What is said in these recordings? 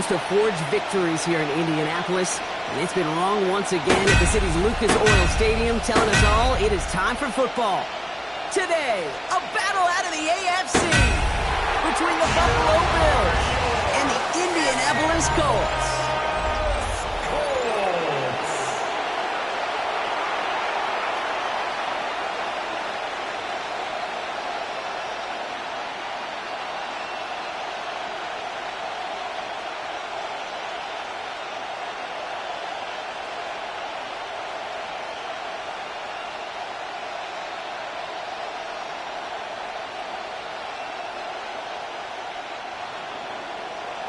continues to forge victories here in Indianapolis. And it's been wrong once again at the city's Lucas Oil Stadium, telling us all it is time for football. Today, a battle out of the AFC between the Buffalo Bills and the Indianapolis Colts.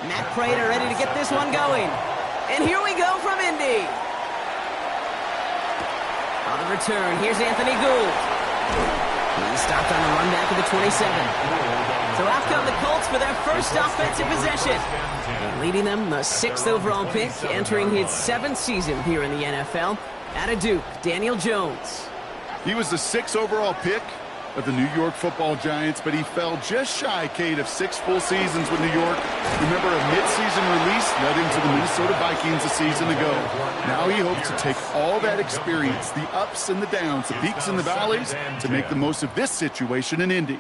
Matt Prater ready to get this one going. And here we go from Indy. On the return, here's Anthony Gould. He stopped on the run back of the 27. So out come the Colts for their first offensive possession. And leading them, the 6th overall pick, entering his 7th season here in the NFL. Out of Duke, Daniel Jones. He was the 6th overall pick of the New York Football Giants, but he fell just shy, Kate, of 6 full seasons with New York. Remember, a mid-season release led him to the Minnesota Vikings a season ago. Now he hopes to take all that experience, the ups and the downs, the peaks and the valleys, to make the most of this situation in Indy.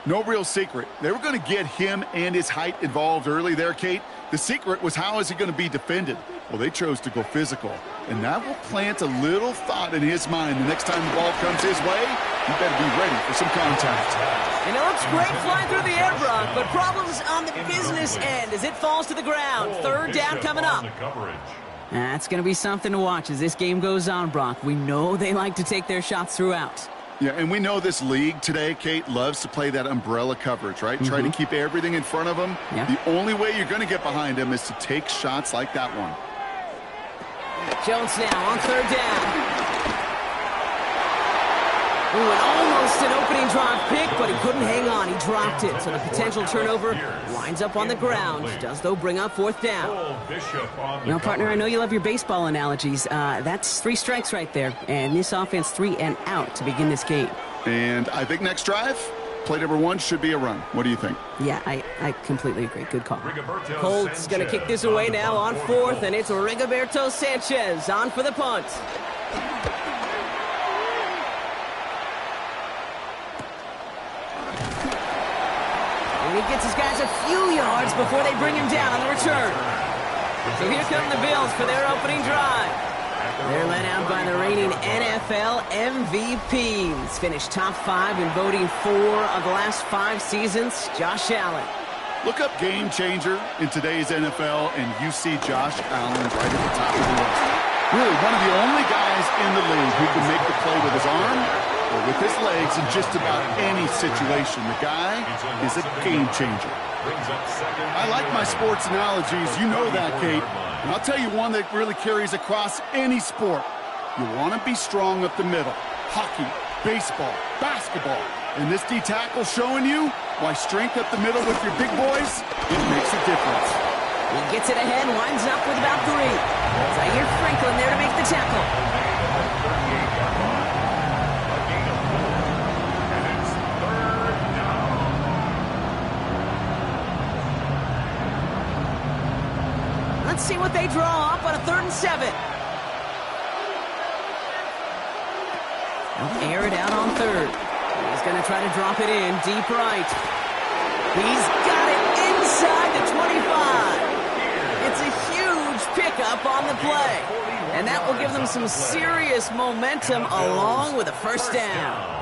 No real secret. They were going to get him and his height involved early there, Kate. The secret was, how is he going to be defended? Well, they chose to go physical, and that will plant a little thought in his mind. The next time the ball comes his way, he better be ready for some contact. And it looks great flying through the air, Brock, but problems on the business end as it falls to the ground. 3rd down coming up. That's going to be something to watch as this game goes on, Brock. We know they like to take their shots throughout. Yeah, and we know this league today, Kate, loves to play that umbrella coverage, right? Try to keep everything in front of them. Yeah. The only way you're going to get behind them is to take shots like that one. Jones now on 3rd down. Ooh, and almost an opening drive pick, but he couldn't hang on. He dropped it, so the potential turnover winds up on the ground. Does, though, bring up 4th down. You know, partner, I know you love your baseball analogies. That's 3 strikes right there, and this offense 3 and out to begin this game. And I think next drive, play number 1 should be a run. What do you think? Yeah, I completely agree. Good call. Colts going to kick this away now on 4th, and it's Rigoberto Sanchez on for the punt. And he gets his guys a few yards before they bring him down on the return. So here come the Bills for their opening drive. They're led out by the reigning NFL MVPs. Finished top 5 in voting 4 of the last 5 seasons. Josh Allen. Look up game changer in today's NFL, and you see Josh Allen right at the top of the list. Really, one of the only guys in the league who can make the play with his arm or with his legs in just about any situation. The guy is a game changer. I like my sports analogies. You know that, Kate. And I'll tell you one that really carries across any sport. You want to be strong up the middle. Hockey, baseball, basketball. And this D-tackle showing you why strength up the middle with your big boys, it makes a difference. He gets it ahead, winds up with about 3. Zaire Franklin there to make the tackle. Let's see what they draw up on a 3rd and 7. They'll air it out on 3rd. He's going to try to drop it in deep right. He's got it inside the 25. It's a huge pickup on the play. And that will give them some serious momentum along with a 1st down.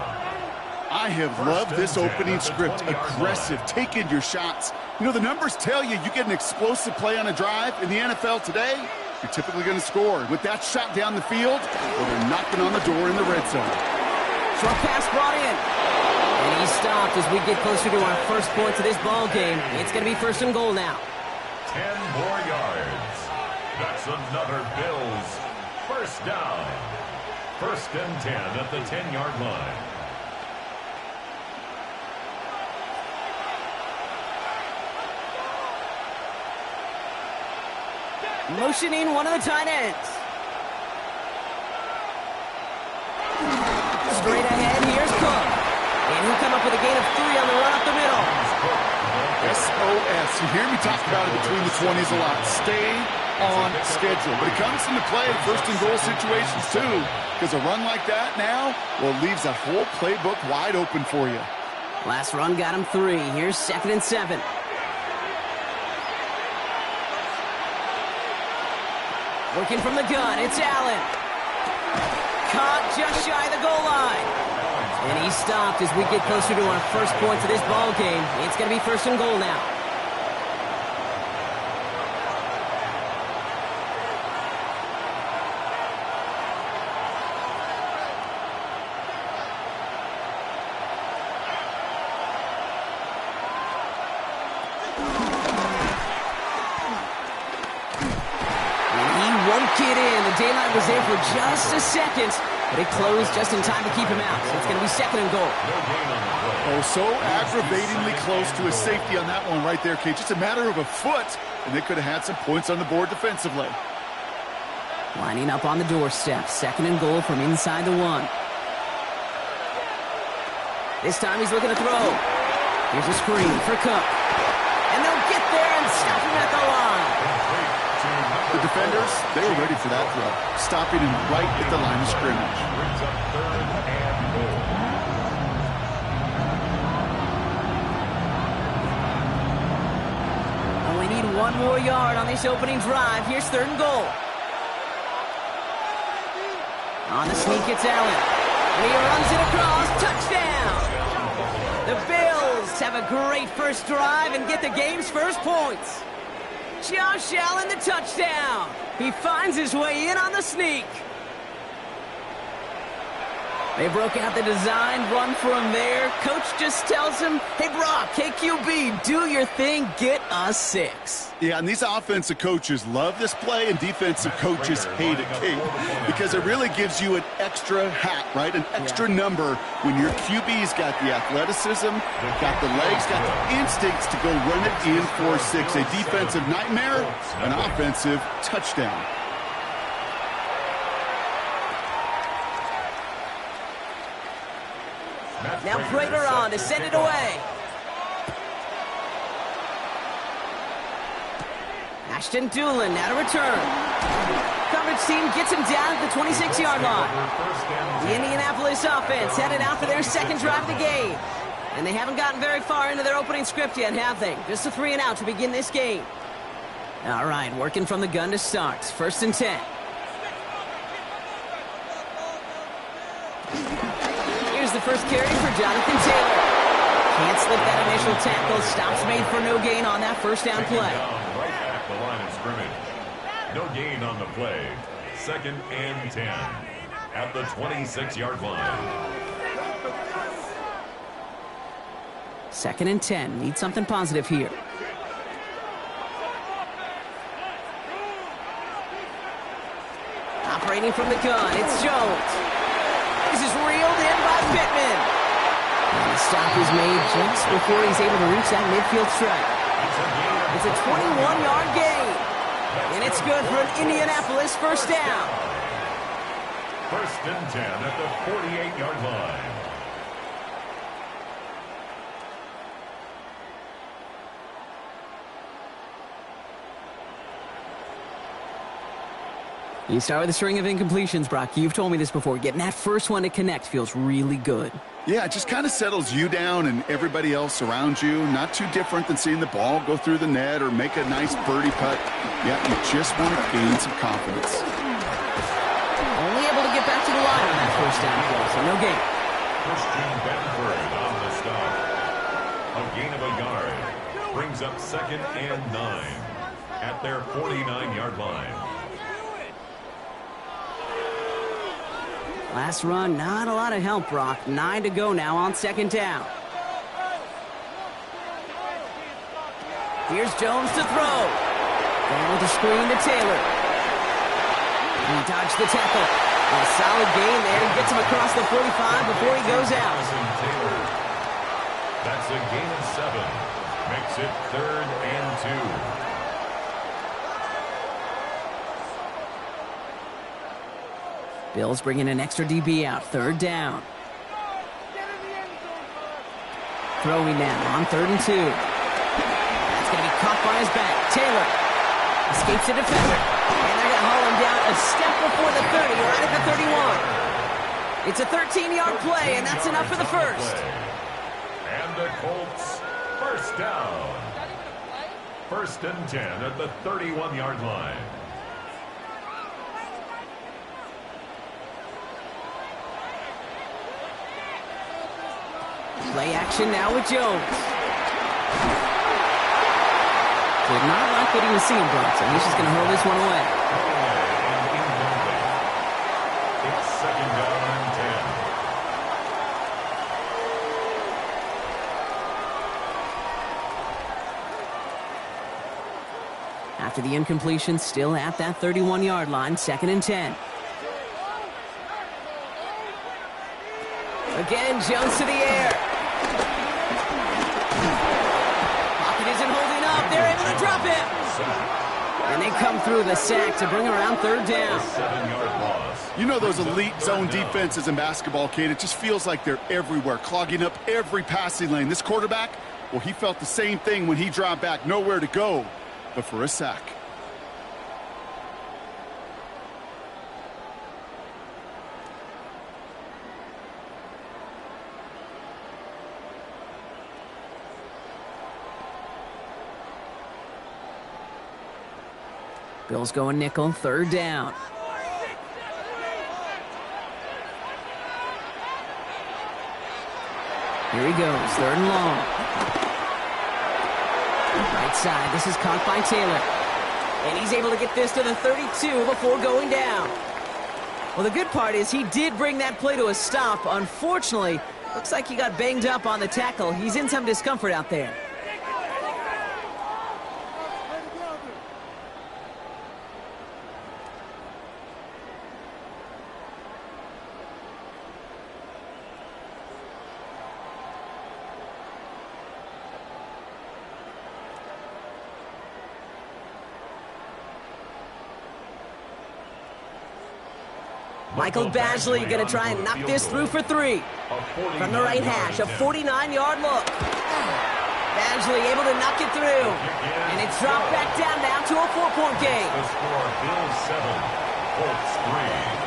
I have loved this opening script. Aggressive, taking your shots. You know, the numbers tell you get an explosive play on a drive. In the NFL today, you're typically going to score. With that shot down the field, well, they're knocking on the door in the red zone. Short pass brought in. And he stopped as we get closer to our first points of this ball game. It's going to be 1st and goal now. 10 more yards. That's another Bills 1st down. 1st and 10 at the 10-yard line. Motioning one of the tight ends. Straight ahead, here's Cook. And he'll come up with a gain of 3 on the run up the middle. This SOS. You hear me talk about it between the 20s a lot. Stay on schedule. But it comes into play first and goal situations too, because a run like that now, well, leaves that whole playbook wide open for you. Last run got him 3. Here's 2nd and 7. Working from the gun, it's Allen. Caught just shy of the goal line. And he stopped as we get closer to our first point of this ball game. It's going to be 1st and goal now. Get in. The daylight was there for just a second, but it closed just in time to keep him out. So it's going to be 2nd and goal. Oh, so aggravatingly close to a safety on that one right there, Kate. Just a matter of a foot, and they could have had some points on the board defensively. Lining up on the doorstep. 2nd and goal from inside the 1. This time he's looking to throw. Here's a screen for Cook. And they'll get there and stop him at the line. The defenders, they were ready for that throw, stopping him right at the line of scrimmage. Brings up 3rd and goal. Only need 1 more yard on this opening drive. Here's 3rd and goal. On the sneak, it's Allen. And he runs it across. Touchdown! The Bills have a great first drive and get the game's first points. Josh Allen, the touchdown. He finds his way in on the sneak. They broke out the design run from there. Coach just tells him, hey, Brock, KQB, do your thing, get us 6. Yeah, and these offensive coaches love this play, and defensive coaches hate it, Kate, because it really gives you an extra hat, right? An extra number when your QB's got the athleticism, got the legs, got the instincts to go run it in for 6. A defensive nightmare, an offensive touchdown. Now Prater on to send it away. Ashton Doolin now to return. Coverage team gets him down at the 26-yard line. The Indianapolis offense headed out for their 2nd drive of the game. And they haven't gotten very far into their opening script yet, have they? Just a 3 and out to begin this game. All right, working from the gun to start. 1st and 10. Here's the first carry for Jonathan Taylor. Can't slip that initial tackle. Stops made for no gain on that first down play. Right at the line of scrimmage. No gain on the play. 2nd and 10 at the 26-yard line. 2nd and 10. Need something positive here. Operating from the gun, it's Jones. This is reeled in by Pittman. And the stop is made just before he's able to reach that midfield strike. It's a 21-yard gain. And it's good for an Indianapolis 1st down. 1st and 10 at the 48-yard line. You start with a string of incompletions, Brock. You've told me this before. Getting that first one to connect feels really good. Yeah, it just kind of settles you down and everybody else around you. Not too different than seeing the ball go through the net or make a nice birdie putt. Yeah, you just want to gain some confidence. Only able to get back to the line on that 1st down play, so no gain. Christian Benford on the stop. A gain of a yard. Brings up 2nd and 9 at their 49-yard line. Last run, not a lot of help, Brock. 9 to go now on 2nd down. Here's Jones to throw. Going with the screen to Taylor. He dodged the tackle. A solid gain there. He gets him across the 45 before he goes out. That's a gain of 7. Makes it 3rd and 2. Bills bringing an extra DB out. 3rd down. Throwing now on 3rd and 2. caught by his back. Taylor escapes the defender. And they're going to haul him down a step before the 30, right at the 31. It's a 13-yard play, and that's enough for the first. And the Colts, first down. 1st and 10 at the 31-yard line. Play action now with Jones. Did not like what he was seeing, Bronson. He's just going to hurl this one away. It's 2nd down and 10. After the incompletion, still at that 31-yard line, 2nd and 10. Again, Jones to the air. Pocket isn't holding up. They're able to drop it. And they come through the sack to bring around 3rd down. 7-yard loss. You know those elite zone defenses in basketball, Kate, it just feels like they're everywhere, clogging up every passing lane. This quarterback, well, he felt the same thing when he dropped back, nowhere to go but for a sack. Bills going nickel, 3rd down. Here he goes, 3rd and long. Right side, this is caught by Taylor. And he's able to get this to the 32 before going down. Well, the good part is he did bring that play to a stop. Unfortunately, looks like he got banged up on the tackle. He's in some discomfort out there. Michael Badgley going to try and knock this through for 3. From the right hash, a 49-yard look. Badgley able to knock it through. And it's dropped back down now to a 4-point game. The score, Bills 7, Colts 3.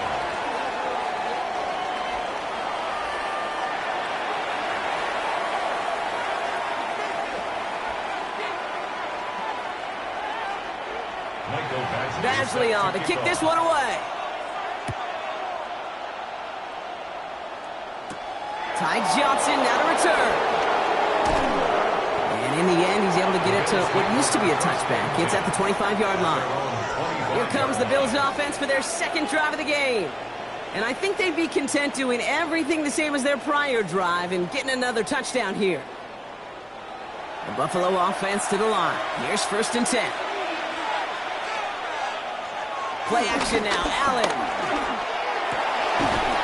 Badgley on to kick this one away. Ty Johnson now to return. And in the end, he's able to get it to what used to be a touchback. It's at the 25-yard line. Here comes the Bills offense for their 2nd drive of the game. And I think they'd be content doing everything the same as their prior drive and getting another touchdown here. The Buffalo offense to the line. Here's 1st and 10. Play action now. Allen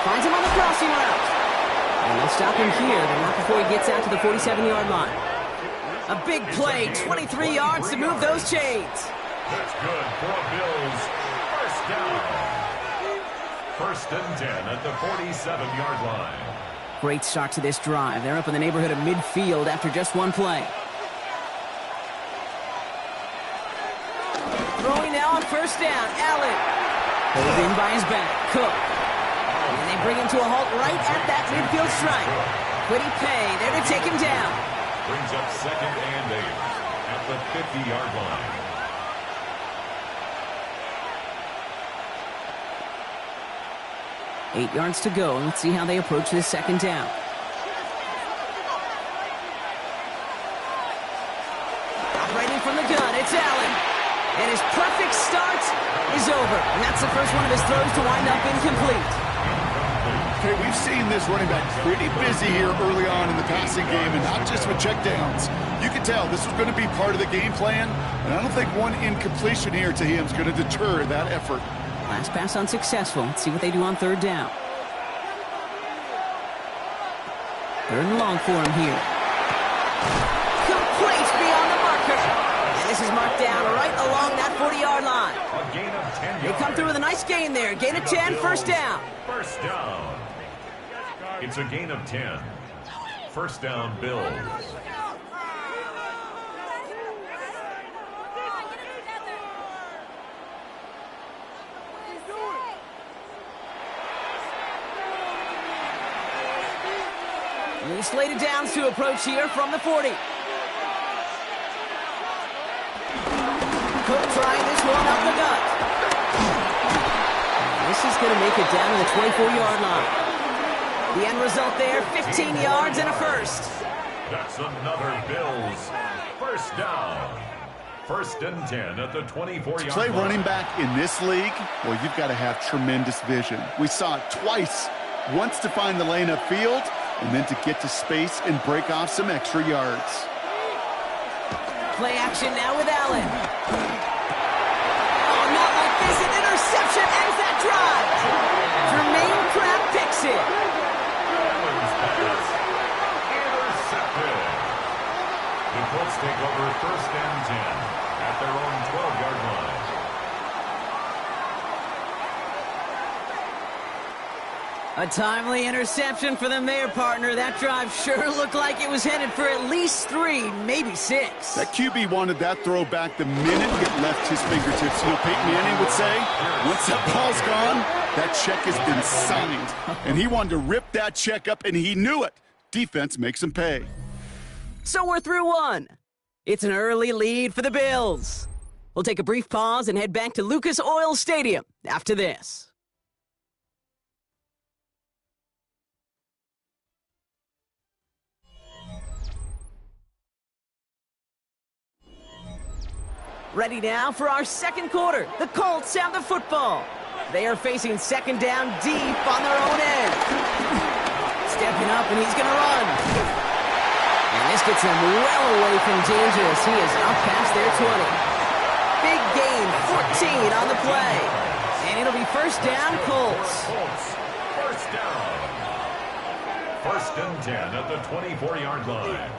finds him on the crossing route. And they'll stop him here, but not before he gets out to the 47-yard line. A big play, 23 yards to move those chains. That's good for Bills. 1st down. 1st and 10 at the 47-yard line. Great start to this drive. They're up in the neighborhood of midfield after just one play. Throwing now on 1st down. Allen. Pulled in by his back. Cook. And they bring him to a halt right at that midfield stripe. Could he pay? There to take him down. Brings up 2nd and 8 at the 50-yard line. Eight yards to go. Let's see how they approach this 2nd down. Operating from the gun, it's Allen. And his perfect start is over. And that's the first one of his throws to wind up incomplete. Okay, we've seen this running back pretty busy here early on in the passing game, and not just with checkdowns. You can tell this was going to be part of the game plan, and I don't think one incompletion here to him is going to deter that effort. Last pass unsuccessful. Let's see what they do on 3rd down. 3rd and long for him here. Complete beyond the marker. And this is marked down right along that 40-yard line. A gain of 10 They come through with a nice gain there. Gain of 10, 1st down. 1st down. It's a gain of 10. 1st down, Bills. New slated downs to approach here from the 40. Cook trying this one up the gut. This is going to make it down to the 24-yard line. The end result there, 15 yards and a first. That's another Bills first down. First and 10 at the 24-yard line. To play running back in this league, well, you've got to have tremendous vision. We saw it twice. Once to find the lane upfield, and then to get to space and break off some extra yards. Play action now with Allen. Oh, not like this. An interception ends that drive. Jermaine Pratt picks it. Allen's pass intercepted. The Colts take over first and 10 at their own 12-yard line. A timely interception for them there, partner. That drive sure looked like it was headed for at least 3, maybe 6. That QB wanted that throw back the minute it left his fingertips. You know, Peyton Manning would say, once that ball's gone, that check has been signed. And he wanted to rip that check up, and he knew it. Defense makes him pay. So we're through one. It's an early lead for the Bills. We'll take a brief pause and head back to Lucas Oil Stadium after this. Ready now for our second quarter. The Colts have the football. They are facing second down deep on their own end. Stepping up, and he's going to run. And this gets him well away from danger as he is up past their 20. Big gain, 14 on the play. And it'll be first down, Colts. First down. First and 10 at the 24-yard line.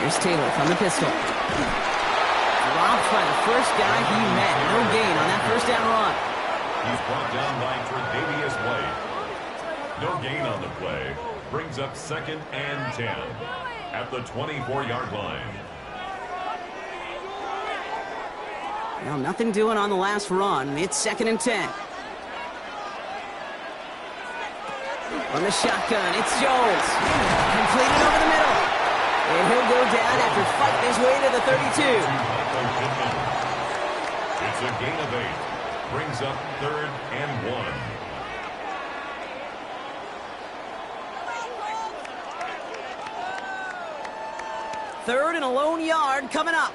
Here's Taylor from the pistol. Dropped by the first guy he met. No gain on that first down run. He's brought down by Tre'Davious White. No gain on the play. Brings up second and 10 at the 24-yard line. Well, nothing doing on the last run. It's second and 10. On the shotgun, it's Jones. Completed over the middle. And he'll go down after fighting his way to the 32. It's a gain of 8. Brings up third and 1. Third and a lone yard coming up.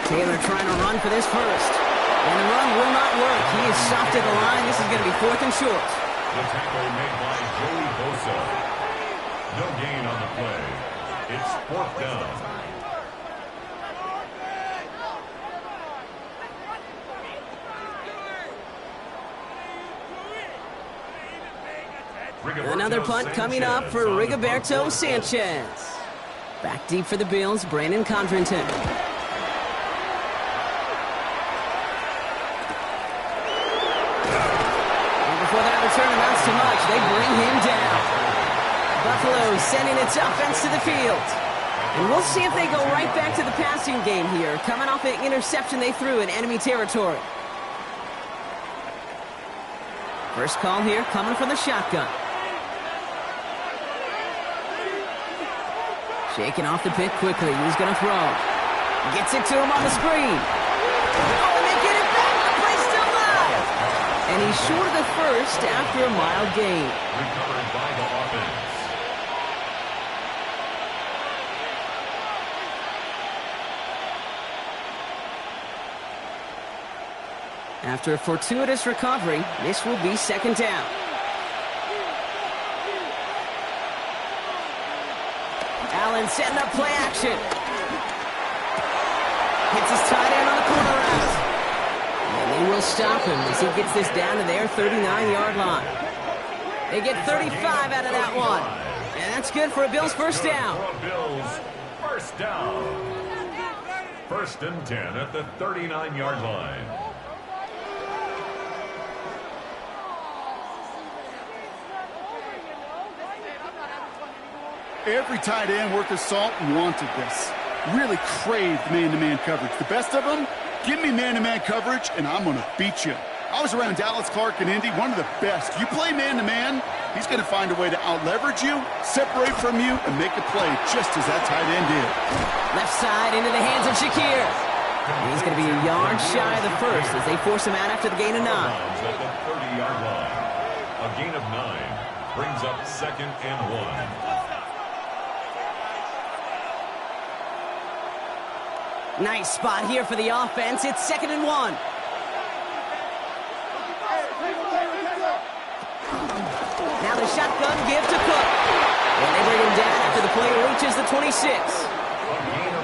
Taylor trying to run for this first. And the run will not work. He is soft at the line. This is going to be fourth and short. The tackle made by Joey Bosa. No gain on the play. It's fourth down. Another punt coming up for Rigoberto Sanchez. Back deep for the Bills, Brandon Condrington. And before that return amounts to much, they bring him down. Buffalo sending its offense to the field. And we'll see if they go right back to the passing game here, coming off an interception they threw in enemy territory. First call here coming from the shotgun. Shaking off the pick quickly. He's going to throw. Gets it to him on the screen. Oh, and they get it back. The play's still live. And he's short of the first after a mild gain. Recovered by the offense. After a fortuitous recovery, this will be second down. Allen setting up play action. Hits his tight end on the corner route. And they will stop him as he gets this down to their 39-yard line. They get 35 out of that one. And that's good for a Bills first down. For a Bills first down. First and 10 at the 39-yard line. Every tight end worth his salt wanted this. Really craved man-to-man coverage. The best of them, give me man-to-man coverage, and I'm going to beat you. I was around Dallas Clark and Indy, one of the best. You play man-to-man, he's going to find a way to out-leverage you, separate from you, and make a play just as that tight end did. Left side into the hands of Shakir. He's going to be a yard shy of the first as they force him out after the gain of 9. At the 30-yard line. A gain of 9 brings up 2nd and 1. Nice spot here for the offense. It's 2nd and 1. Now the shotgun give to Cook. And they bring him down after the player reaches the 26.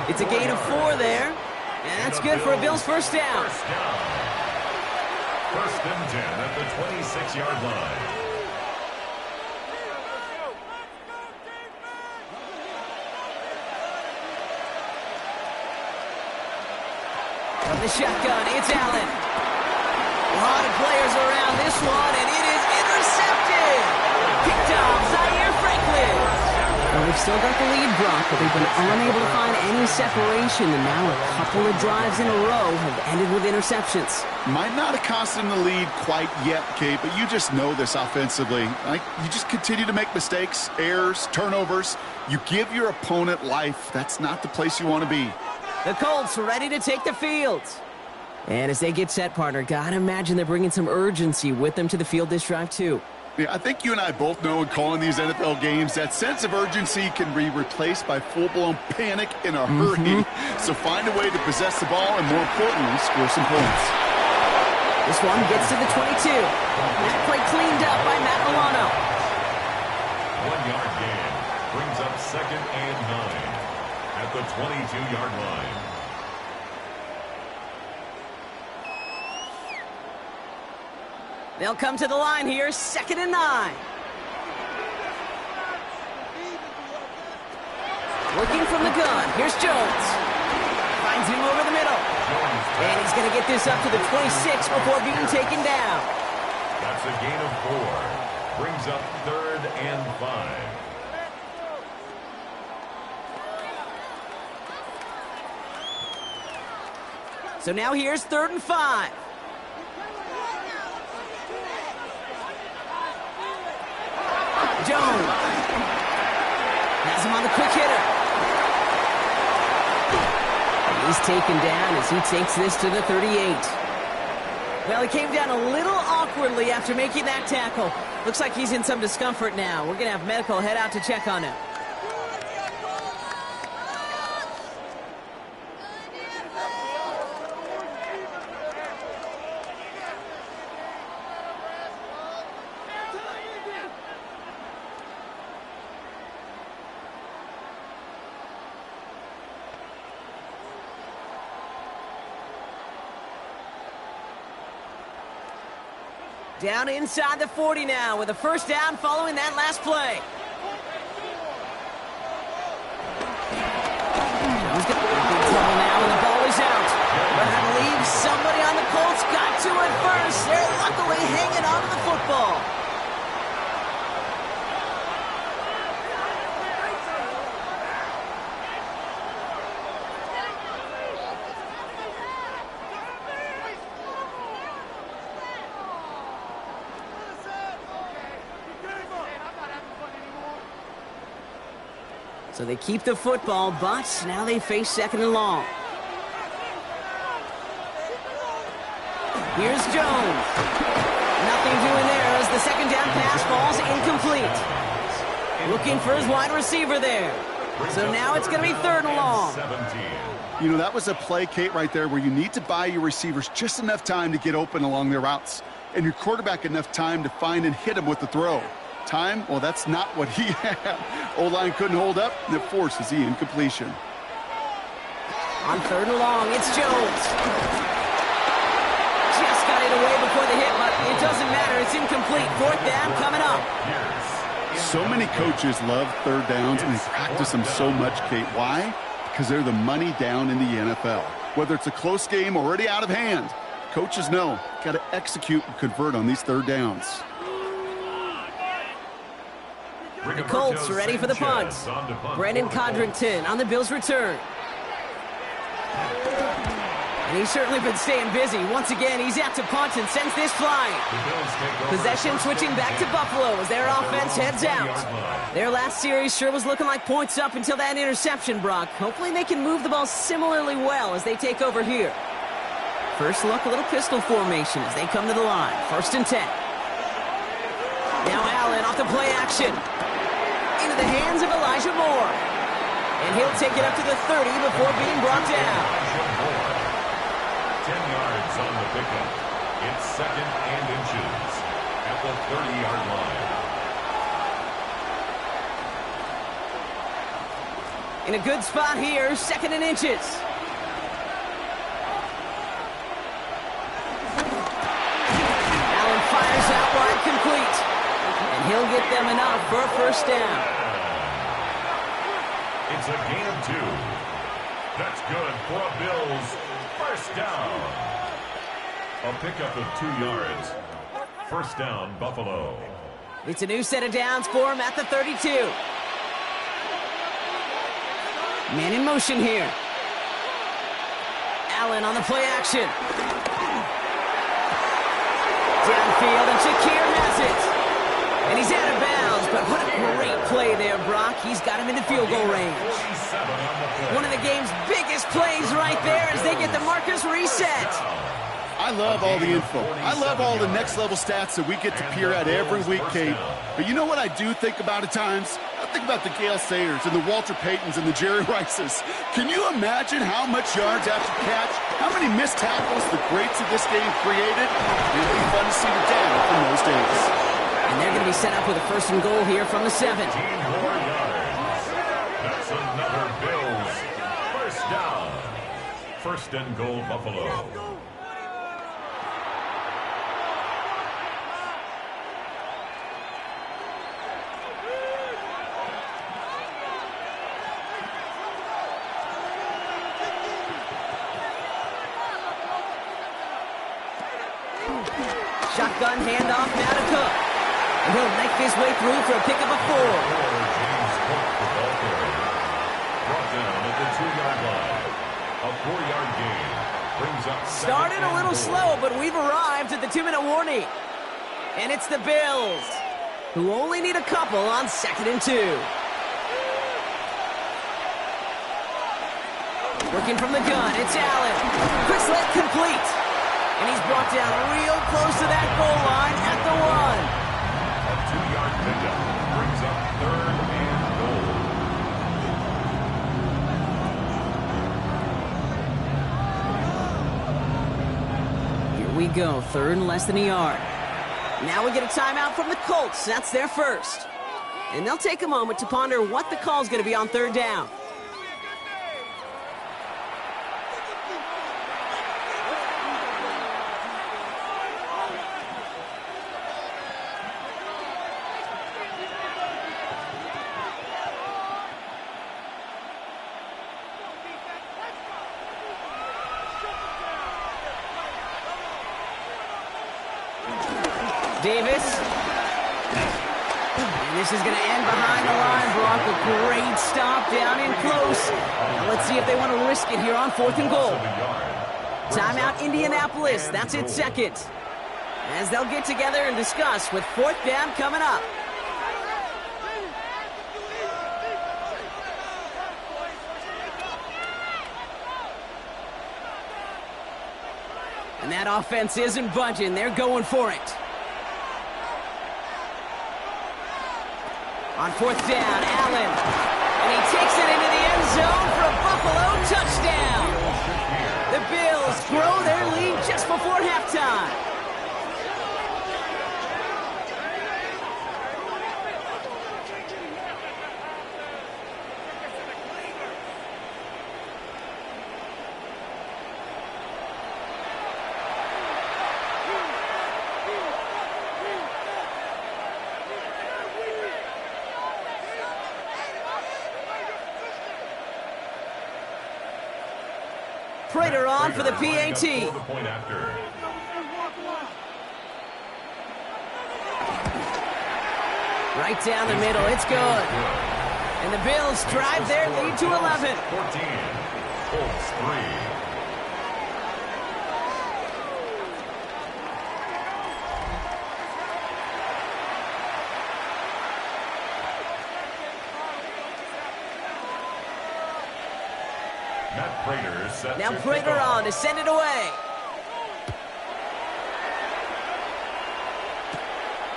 It's a gain of 4 there. And that's good for a Bills first down. First and 10 at the 26-yard line. From the shotgun, it's Allen. A lot of players around this one, and it is intercepted. Picked off Zaire Franklin. Well, they've still got the lead, Brock, but they've been unable to find any separation, and now a couple of drives in a row have ended with interceptions. Might not have cost them the lead quite yet, Kate, but you just know this offensively. You just continue to make mistakes, errors, turnovers. You give your opponent life. That's not the place you want to be. The Colts ready to take the field. And as they get set, partner, gotta imagine they're bringing some urgency with them to the field this drive, too. Yeah, I think you and I both know in calling these NFL games that sense of urgency can be replaced by full-blown panic in a hurry. So find a way to possess the ball and, more importantly, score some points. This one gets to the 22. That play cleaned up by Matt Milano. 1-yard gain brings up 2nd and 9 at the 22-yard line. They'll come to the line here, 2nd and 9. Working from the gun, here's Jones. Finds him over the middle. And he's going to get this up to the 26 before being taken down. That's a gain of 4. Brings up 3rd and 5. So now here's 3rd and 5. Jones has him on the quick hitter. He's taken down as he takes this to the 38. Well, he came down a little awkwardly after making that tackle. Looks like he's in some discomfort now. We're going to have medical head out to check on him. Down inside the 40 now with a first down following that last play. He's going to be in trouble now and the ball is out. But I believe somebody on the Colts got to it first. They're luckily hanging on to the football. So they keep the football, but now they face 2nd and long. Here's Jones. Nothing doing there as the 2nd down pass falls incomplete. Looking for his wide receiver there. So now it's going to be 3rd and long. You know, that was a play, Kate, right there where you need to buy your receivers just enough time to get open along their routes. And your quarterback enough time to find and hit him with the throw. Time? Well, that's not what he had. O-line couldn't hold up, and it forces the incompletion. On 3rd and long, it's Jones. Just got it away before the hit, but it doesn't matter. It's incomplete. 4th down coming up. So many coaches love 3rd downs, and they practice them so much, Kate. Why? Because they're the money down in the NFL. Whether it's a close game already out of hand, coaches know, got to execute and convert on these 3rd downs. The Colts ready for the punt. Brandon Codrington on the Bills' return. And he's certainly been staying busy. Once again, he's out to punt and sends this flying. Possession switching back to Buffalo as their offense heads out. Their last series sure was looking like points up until that interception, Brock. Hopefully they can move the ball similarly well as they take over here. First look, a little pistol formation as they come to the line. 1st and 10. Now Allen off the play action. Into the hands of Elijah Moore. And he'll take it up to the 30 before being brought down. 10 yards on the pickup. It's 2nd and inches at the 30-yard line. In a good spot here, 2nd and inches. Allen fires out wide, complete. And he'll get them enough for a 1st down. It's a gain of 2. That's good for a Bills 1st down. A pickup of 2 yards. 1st down, Buffalo. It's a new set of downs for him at the 32. Man in motion here. Allen on the play action. Downfield, and Shakir has it. And he's out of bounds, but what a great play there, Brock. He's got him into field goal range. One of the game's biggest plays right there as they get the markers reset. I love all the info. I love all the next-level stats that we get to peer at every week, Kate. But you know what I do think about at times? I think about the Gale Sayers and the Walter Paytons and the Jerry Rices. Can you imagine how much yards after catch, how many missed tackles the greats of this game created? It'll be fun to see the data from those days. And they're going to be set up with a 1st and goal here from the 7. 15 more yards. That's another Bills 1st down. 1st and goal, Buffalo. Shotgun handoff now to Cook. And he'll make his way through for a pickup of 4. James Cook, the ball carrier. Brought down at the 2-yard line. A 4-yard gain. Brings up Started a little slow, but we've arrived at the 2-minute warning. And it's the Bills, who only need a couple on 2nd and 2. Working from the gun, it's Allen. Quick slant complete. And he's brought down real close to that goal line at the 1. A 2-yard pickup brings up 3rd and goal. Here we go, 3rd and less than a yard. Now we get a timeout from the Colts. That's their 1st. And they'll take a moment to ponder what the call's going to be on 3rd down. Davis. And this is going to end behind the line, Brock. A great stop down in close. Now let's see if they want to risk it here on 4th and goal. Timeout Indianapolis. That's its 2nd. As they'll get together and discuss with 4th down coming up. And that offense isn't budging. They're going for it. On 4th down, Allen. And he takes it into the end zone for a Buffalo touchdown. The Bills grow their lead just before halftime. Prater on for the PAT. Right down the middle. It's good. And the Bills drive their lead to 11. 14. Colts 3. Now Prater on to send it away.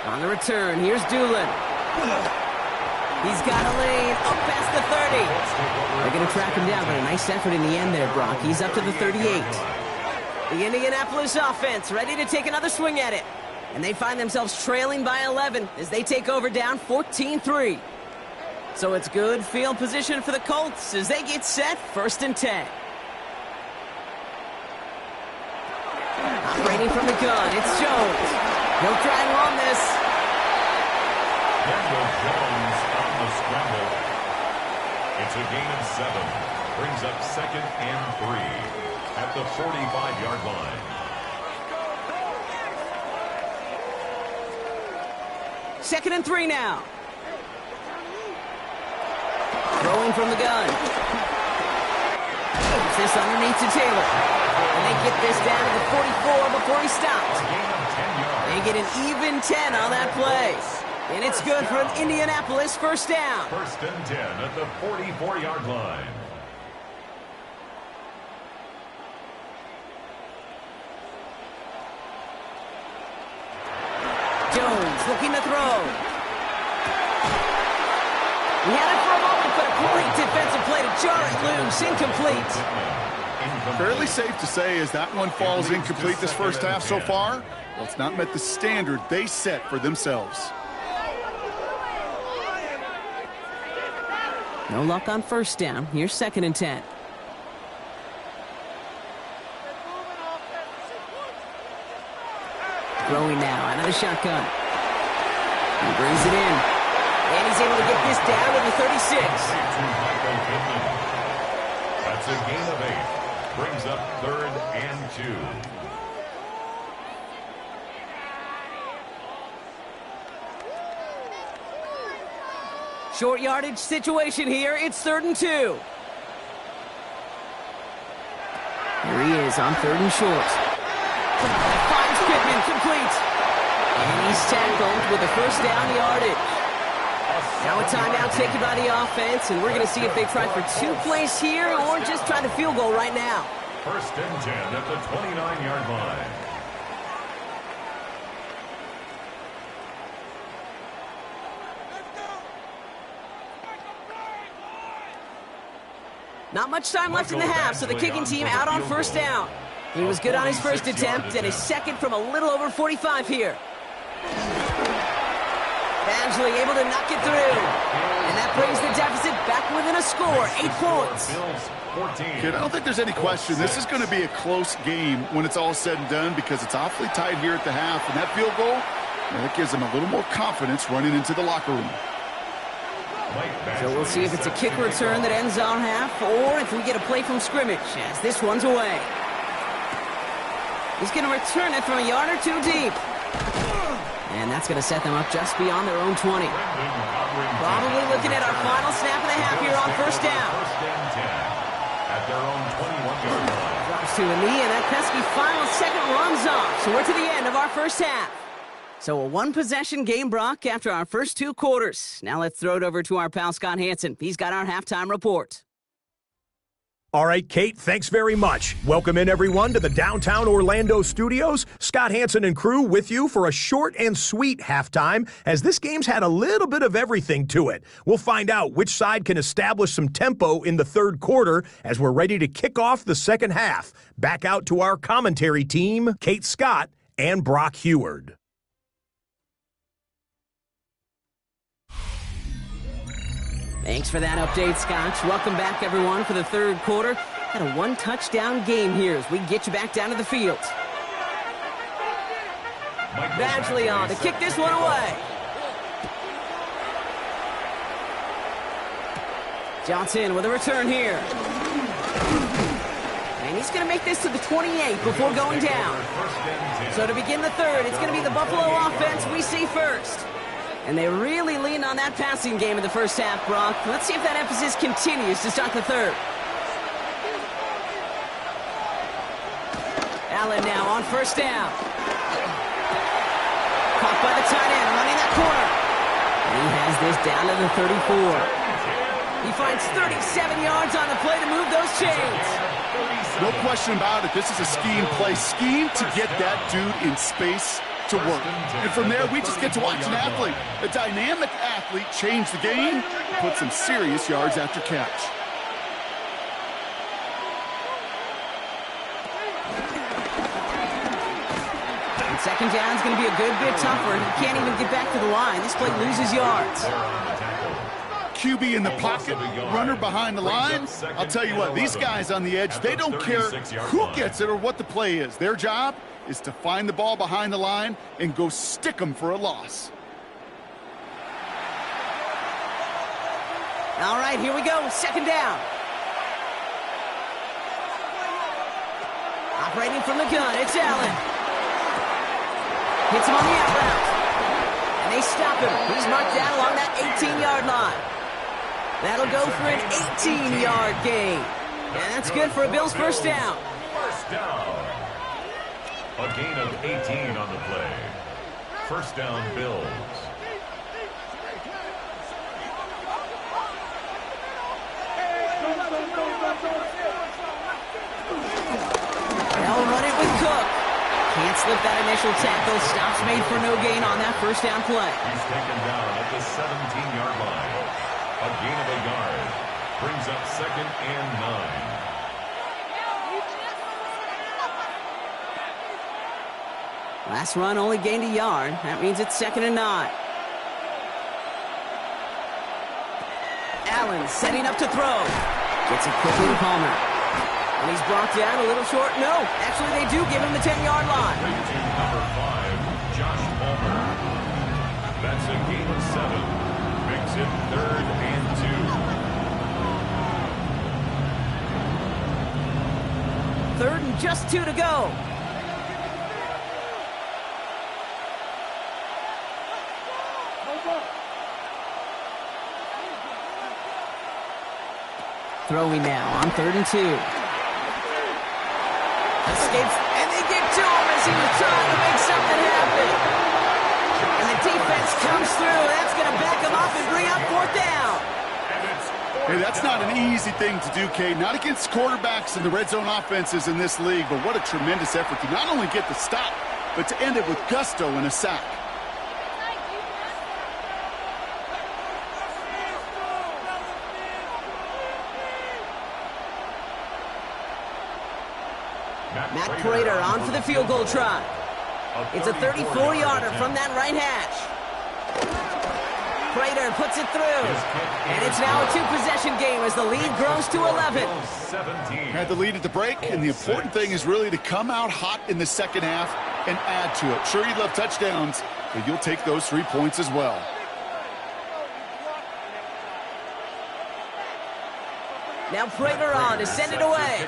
On the return, here's Doolin. He's got a lane up past the 30. They're going to track him down, but a nice effort in the end there, Brock. He's up to the 38. The Indianapolis offense ready to take another swing at it. And they find themselves trailing by 11 as they take over down 14-3. So it's good field position for the Colts as they get set 1st and 10. Operating from the gun, it's Jones. He'll try and run this. There goes Jones on the scramble. It's a gain of 7. Brings up 2nd and 3 at the 45-yard line. Second and 3 now. Throwing from the gun. Puts this underneath to Taylor. And they get this down to the 44 before he stops. They get an even 10 on that play. And it's good for an Indianapolis 1st down. 1st and 10 at the 44-yard line. Jones looking to throw. He had it for a moment, but a great defensive play to jar it loose. Incomplete. Fairly safe to say as that one falls incomplete this first half so far. Well, it's not met the standard they set for themselves. No luck on 1st down. Here's 2nd and 10. Throwing now out of the shotgun. He brings it in. And he's able to get this down to the 36. That's a gain of 8. Brings up 3rd and 2. Short yardage situation here. It's 3rd and 2. Here he is on 3rd and short. Finds Pittman complete. And he's tackled with a 1st down yardage. Now a timeout taken by the offense, and we're going to see if they try for 2 plays here or just try the field goal right now. 1st and 10 at the 29-yard line. Not much time left in the half, so the kicking team out on 1st down. He was good on his 1st attempt, and his 2nd from a little over 45 here. Badgley able to knock it through. And that brings the deficit back within a score, 8 points. Kid, I don't think there's any question. This is going to be a close game when it's all said and done because it's awfully tight here at the half. And that field goal, that gives them a little more confidence running into the locker room. So we'll see if it's a kick return that ends our half or if we get a play from scrimmage as this one's away. He's going to return it from a yard or 2 deep. And that's going to set them up just beyond their own 20. Probably looking at our final snap of the half here on 1st down. 1st and 10 at their own 21-yard line. Drops to a knee, and that pesky final 2nd runs off. So we're to the end of our 1st half. So a 1-possession game, Brock, after our first 2 quarters. Now let's throw it over to our pal Scott Hansen. He's got our halftime report. All right, Kate, thanks very much. Welcome in, everyone, to the downtown Orlando studios. Scott Hansen and crew with you for a short and sweet halftime, as this game's had a little bit of everything to it. We'll find out which side can establish some tempo in the 3rd quarter as we're ready to kick off the 2nd half. Back out to our commentary team, Kate Scott and Brock Heward. Thanks for that update, Scotch. Welcome back, everyone, for the 3rd quarter. Had a 1-touchdown game here as we get you back down to the field. Badgley on to kick this one away. Johnson with a return here. And he's going to make this to the 28 before going down. So to begin the 3rd, it's going to be the Buffalo offense we see first. And they really leaned on that passing game in the first half, Brock. Let's see if that emphasis continues to start the third. Allen now on first down. Caught by the tight end, running that corner. And he has this down to the 34. He finds 37 yards on the play to move those chains. No question about it. This is a scheme play. Scheme to get that dude in space to work. And from there, we just get to watch an athlete, a dynamic athlete, change the game, put some serious yards after catch. And second down is going to be a good bit tougher. He can't even get back to the line. This play loses yards. QB in the pocket, runner behind the line. I'll tell you what, these guys on the edge, they don't care who gets it or what the play is. Their job is to find the ball behind the line and go stick them for a loss. All right, here we go. Second down. Operating from the gun, it's Allen. Hits him on the out route. And they stop him. He's marked down along that 18-yard line. That'll go for an 18-yard gain. And that's good for a Bills first down. First down. A gain of 18 on the play. First down, Bills. They'll run it with Cook. Can't slip that initial tackle. Stops made for no gain on that first down play. He's taken down at the 17-yard line. A gain of a yard. Brings up second and 9. Last run only gained a yard. That means it's second and 9. Allen setting up to throw. Gets it quickly to Palmer. And he's brought down a little short. No, actually they do give him the 10-yard line. Number 5, Josh Palmer. That's a gain of 7. Makes it third and 2. Third and just 2 to go. Throwing now on 3rd and 2. Escapes, and they get to him as he was trying to make something happen. And the defense comes through. That's going to back him up and bring up 4th down. Hey, that's not an easy thing to do, Kate. Not against quarterbacks and the red zone offenses in this league, but what a tremendous effort to not only get the stop, but to end it with gusto and a sack. Matt Prater on for the field goal try. It's a 34-yarder from that right hash. Prater puts it through. And it's now a 2-possession game as the lead grows to 11. Had the lead at the break, and the important thing is really to come out hot in the second half and add to it. Sure, you'd love touchdowns, but you'll take those 3 points as well. Now Prater on to send it away.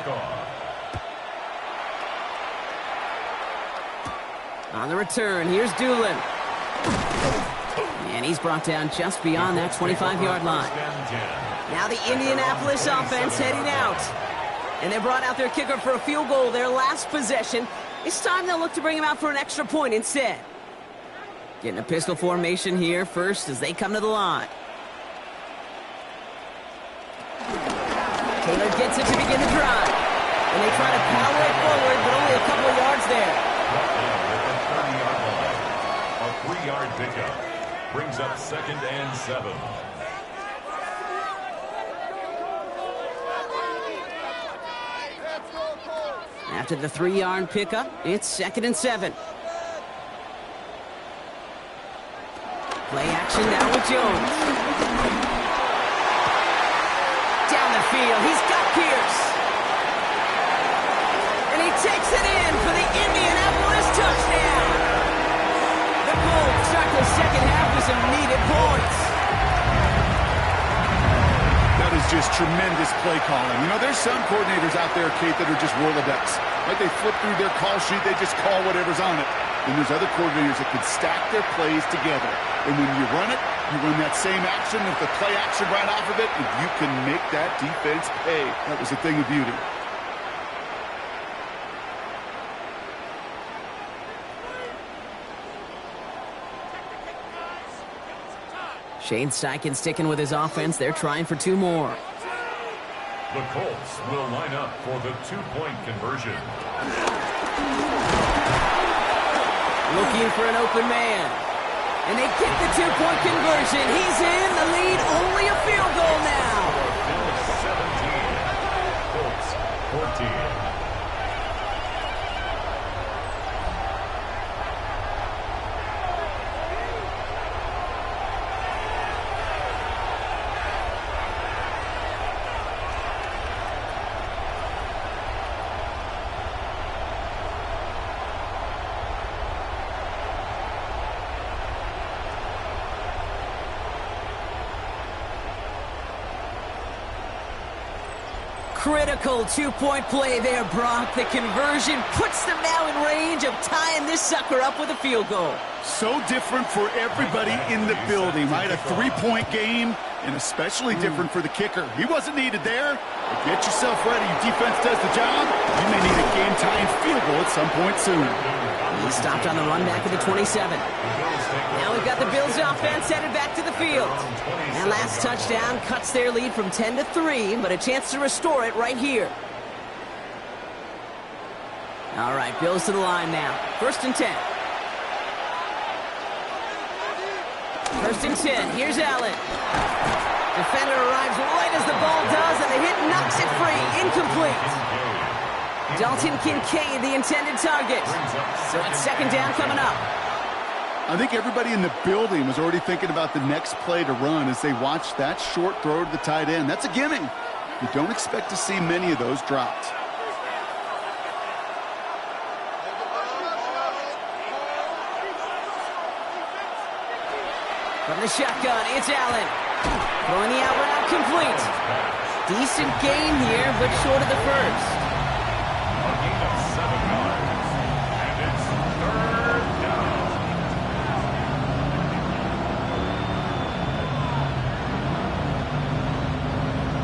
On the return, here's Doolin. And he's brought down just beyond that 25-yard line. Now the Indianapolis offense heading out. And they brought out their kicker for a field goal their last possession. This time they'll look to bring him out for an extra point instead. Getting a pistol formation here first as they come to the line. Taylor gets it to begin the drive. And they try to power it forward, but only a couple of yards there. A 3-yard pickup. Brings up second and 7. After the 3-yard pickup, it's second and 7. Play action now with Jones. Down the field, he's got Pierce. And he takes it in for the Indianapolis touchdown. The Colts start the second half with some needed points. That is just tremendous play calling. You know, there's some coordinators out there, Kate, that are just Rolodex. Like they flip through their call sheet, they just call whatever's on it. then there's other coordinators that can stack their plays together. And when you run it, you run that same action with the play action right off of it, and you can make that defense pay. That was a thing of beauty. Shane Steichen sticking with his offense. They're trying for 2 more. The Colts will line up for the 2-point conversion. Looking for an open man. And they get the 2-point conversion. He's in the lead. Only a field goal now. Bills 17. Colts 14. Critical 2-point play there, Brock. The conversion puts them now in range of tying this sucker up with a field goal. So different for everybody in the building, right? A 3-point game, and especially different for the kicker. He wasn't needed there. But get yourself ready. Your defense does the job. You may need a game-tying field goal at some point soon. He stopped on the run back at the 27. Now we've got the Bills offense headed back to the field. That last touchdown cuts their lead from 10 to 3, but a chance to restore it right here. All right, Bills to the line now. 1st and 10. 1st and 10. Here's Allen. Defender arrives right as the ball does, and the hit knocks it free. Incomplete. Dalton Kincaid, the intended target. So it's 2nd down coming up. I think everybody in the building was already thinking about the next play to run as they watched that short throw to the tight end. That's a gimme. You don't expect to see many of those dropped. From the shotgun, it's Allen. Throwing the out route complete. Decent gain here, but short of the first. A gain of 7 yards. And it's 3rd down.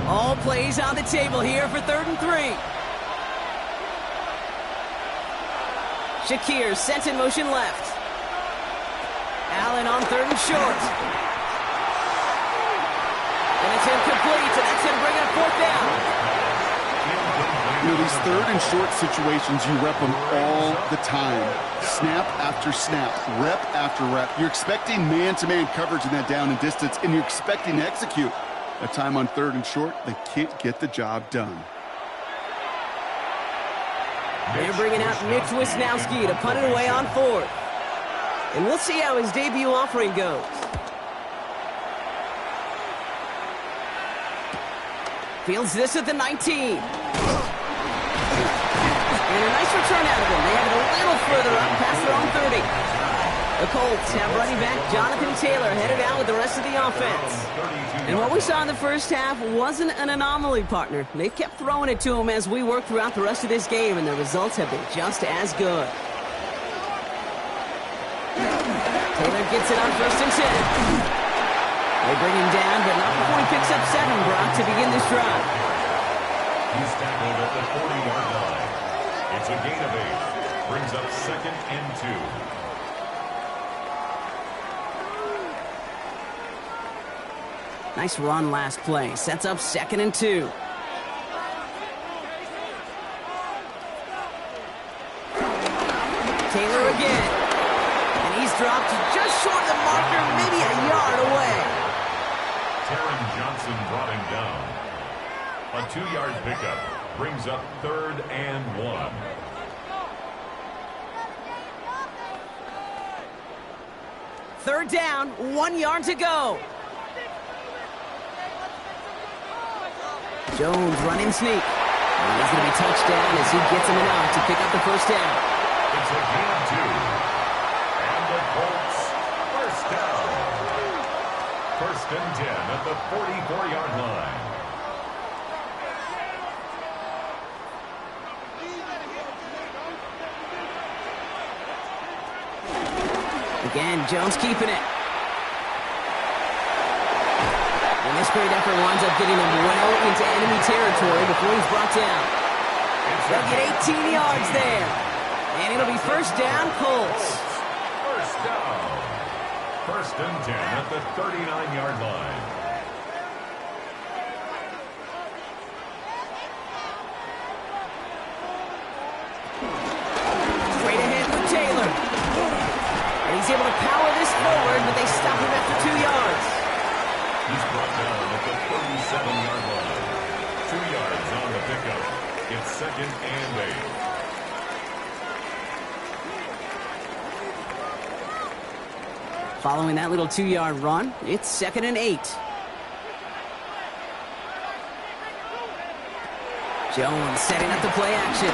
All plays on the table here for 3rd and 3. Shakir sent in motion left. Allen on 3rd and short. And it's incomplete, and that's going to bring up 4th down. You know, these 3rd and short situations, you rep them all the time. Snap after snap, rep after rep. You're expecting man-to-man coverage in that down and distance, and you're expecting to execute. That time on 3rd and short, they can't get the job done. They're bringing out Mitch Wisnowski to punt it away on 4th. And we'll see how his debut offering goes. Fields this at the 19. And a nice return out of him. They have it a little further up past their own 30. The Colts have running back Jonathan Taylor headed out with the rest of the offense. And what we saw in the first half wasn't an anomaly, partner. They've kept throwing it to him as we work throughout the rest of this game, and the results have been just as good. Taylor gets it on 1st and 10. They bring him down, but not before he picks up 7, Brock, to begin this drive. He's tackled at the 40-yard line. It's a gain of 8. Brings up 2nd and 2. Nice run last play. Sets up 2nd and 2. Taylor again. And he's dropped just short of the marker, maybe a yard away. Taron Johnson brought him down. A 2-yard pickup brings up 3rd and 1. Third down, 1 yard to go. Jones running sneak. And he's going to be touched down as he gets him enough to pick up the 1st down. It's a gain of 2. And the Colts, 1st down. 1st and 10 at the 44-yard line. Again, Jones keeping it. And this great effort winds up getting him well into enemy territory before he's brought down. They'll get 18 yards there. And it'll be first down, Colts. First down. First and 10 at the 39-yard line. Straight ahead with Taylor. And he's able to power this forward, but they stop him after 2 yards. He's brought down at the 37-yard line. 2 yards on the pickup. It's second and 8. Following that little 2-yard run, it's second and 8. Jones setting up the play action.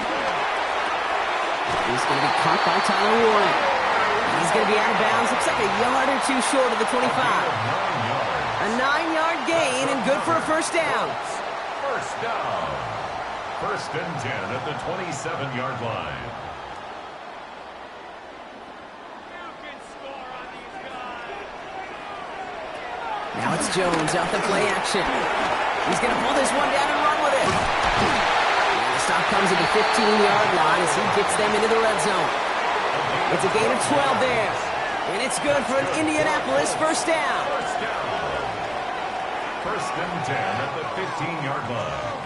He's going to be caught by Tyler Warren. He's going to be out of bounds. Looks like a yard or two short of the 25. A 9-yard gain and good for a first down. First down. First and 10 at the 27-yard line. Now it's Jones out the play action. He's going to pull this one down and run with it. And the stop comes at the 15-yard line as he gets them into the red zone. It's a gain of 12 there. And it's good for an Indianapolis first down. First and 10 at the 15-yard line.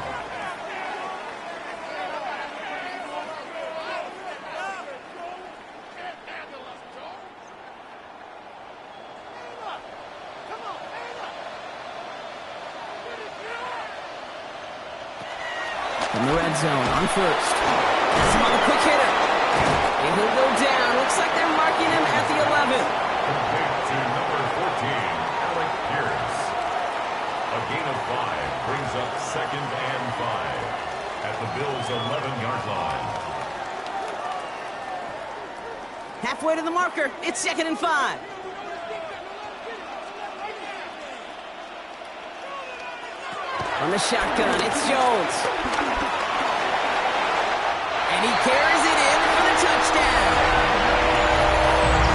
In the red zone on first. That's him on the quick hitter. And he'll go down. Looks like they're marking him at the 11. Complete to number 14, Alec Pierce. A gain of 5 brings up second and 5 at the Bills' 11-yard line. Halfway to the marker. It's second and 5. From the shotgun, it's Jones. And he carries it in for the touchdown.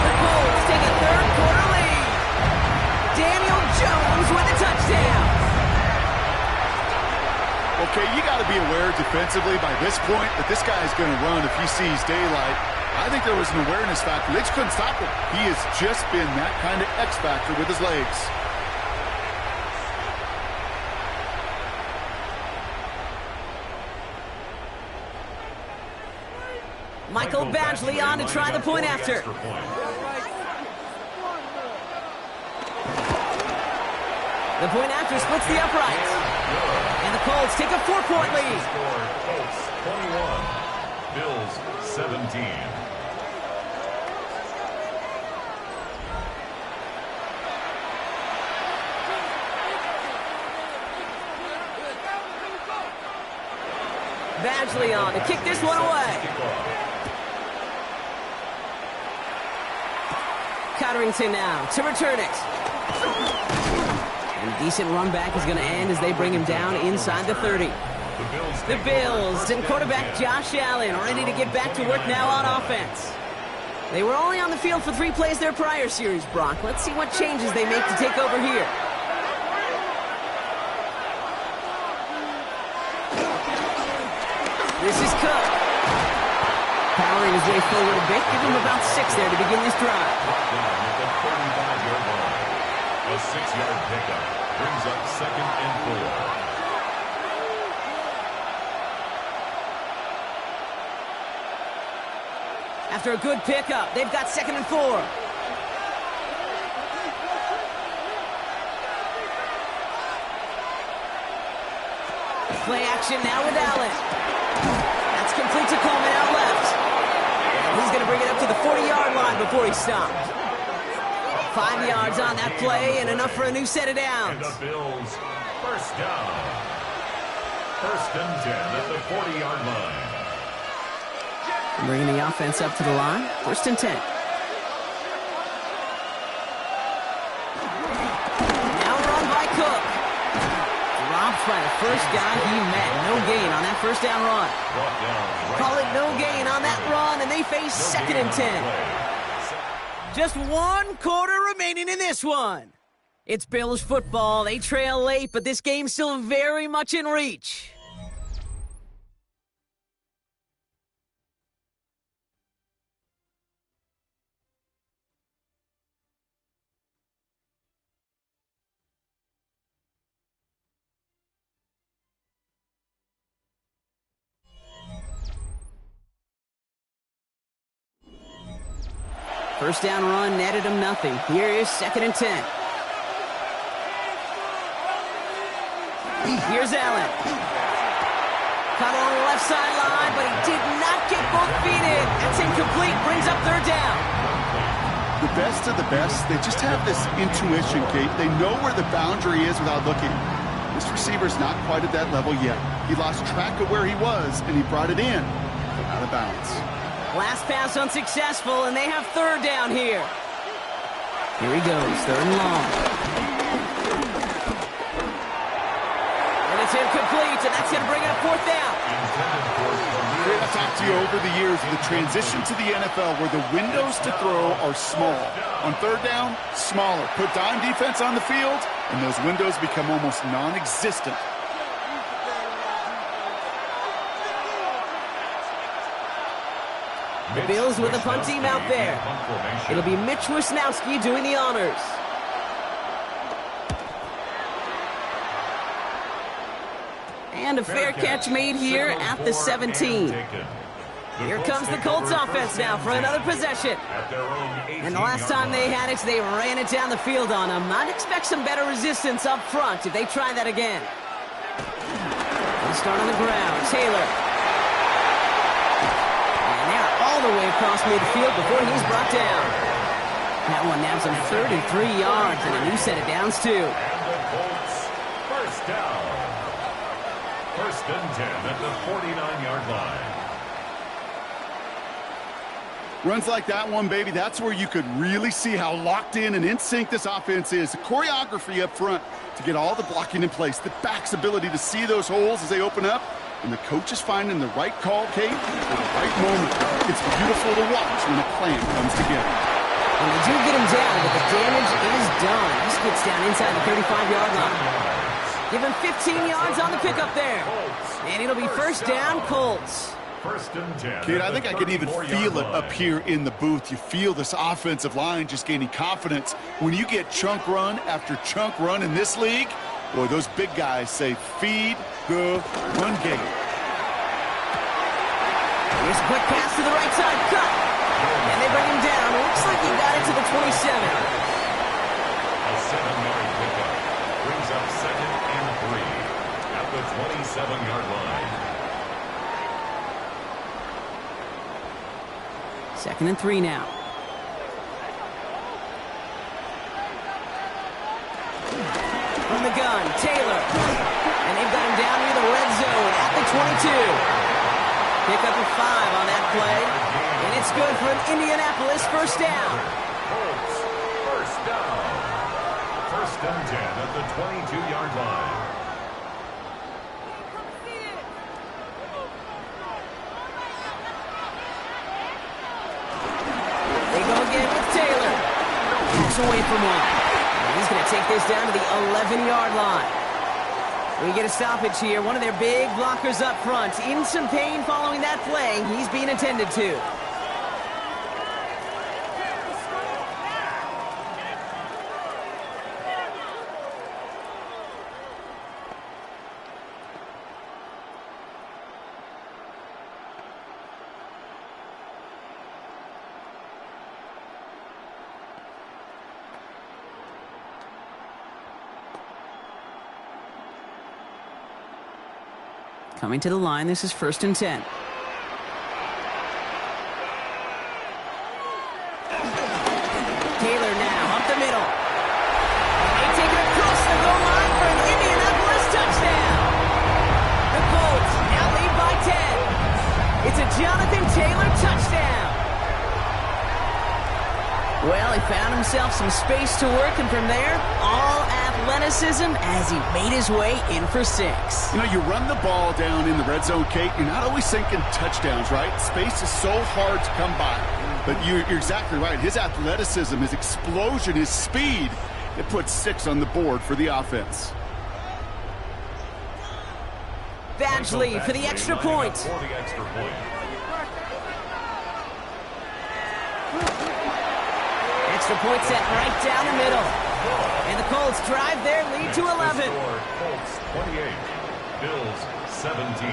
The Colts take a third-quarter lead. Daniel Jones with a touchdown. Okay, you got to be aware defensively by this point that this guy is going to run if he sees daylight. I think there was an awareness factor. They just couldn't stop him. He has just been that kind of X factor with his legs. Michael Badgley on to try the point after. The point after splits the uprights. And the Colts take a 4-point lead. Colts 21, Bills 17. Badgley on to kick this one away. Cotterington now to return it. And a decent run back is going to end as they bring him down inside the 30. The Bills and quarterback Josh Allen ready to get back to work now on offense. They were only on the field for 3 plays their prior series, Brock. Let's see what changes they make to take over here. This is Cook. Powering his way forward a bit. Give him about 6 there to begin this drive. A 6-yard pickup brings up second and 4. After a good pickup, they've got second and 4. Play action now with Allen. That's complete to Coleman out left. And he's going to bring it up to the 40-yard line before he stops. 5 yards on that play and enough for a new set of downs. And the Bills first down. First and 10 at the 40-yard line. Bringing the offense up to the line. First and 10. Now run by Cook. Dropped by the first guy he met. No gain on that first down run. Call it no gain on that run, and they face second and 10. Just 1 quarter remaining in this one. It's Bills football. They trail late, but this game's still very much in reach. First down run netted him nothing. Here is 2nd and 10. Here's Allen. Caught along the left sideline, but he did not get both feet in. That's incomplete. Brings up 3rd down. The best of the best, they just have this intuition, Kate. They know where the boundary is without looking. This receiver's not quite at that level yet. He lost track of where he was, and he brought it in, but out of bounds. Last pass unsuccessful, and they have 3rd down here. Here he goes, 3rd and long. And it's incomplete, and that's going to bring it up 4th down. I've talked to you over the years of the transition to the NFL where the windows to throw are small. On 3rd down, smaller. Put dime defense on the field, and those windows become almost non-existent. The Bills with a punt team out there. It'll be Mitch Wisnowski doing the honors. And a fair catch made here at the 17. Here comes the Colts offense now for another possession. And the last time they had it, they ran it down the field on them. I'd expect some better resistance up front if they try that again. They start on the ground. Taylor. All the way across midfield before he's brought down. That one nabs him 33 yards and a new set of downs too. And the Colts, first down. 1st and 10 at the 49-yard line. Runs like that one, baby, that's where you could really see how locked in and in sync this offense is. The choreography up front to get all the blocking in place. The back's ability to see those holes as they open up. And the coach is finding the right call, Kate, at the right moment. It's beautiful to watch when a plan comes together. And they do get him down, but the damage is done. This gets down inside the 35-yard line. Give him 15 yards on the pickup there. And it'll be 1st down, Colts. 1st and 10. Kate, I think I can even feel it up here in the booth. You feel this offensive line just gaining confidence. When you get chunk run after chunk run in this league, boy, those big guys say, feed the run game. Here's a quick pass to the right side, cut. And they bring him down. Looks like he got it to the 27. A 7-yard pickup brings up 2nd and 3 at the 27-yard line. 2nd and 3 now. From the gun, Taylor. And they've got him down near the red zone at the 22. Pick up a 5 on that play. And it's good for an Indianapolis 1st down. Colts, 1st down. 1st and 10 at the 22-yard line. They go again with Taylor. Moves away from one. He's going to take this down to the 11-yard line. We get a stoppage here. One of their big blockers up front. In some pain following that play. He's being attended to. Coming to the line, this is 1st and 10. Taylor now, up the middle. They take it across the goal line for an Indianapolis touchdown. The Colts now lead by 10. It's a Jonathan Taylor touchdown. Well, he found himself some space to work, and from there, all athleticism as he made his way in for 6. You know, you run the ball down in the red zone, Kate, you're not always thinking touchdowns, right? Space is so hard to come by. But you're exactly right. His athleticism, his explosion, his speed, it puts 6 on the board for the offense. Badgley for the extra point. Extra point set right down the middle. And the Colts drive their lead to 11. Colts 28, Bills 17.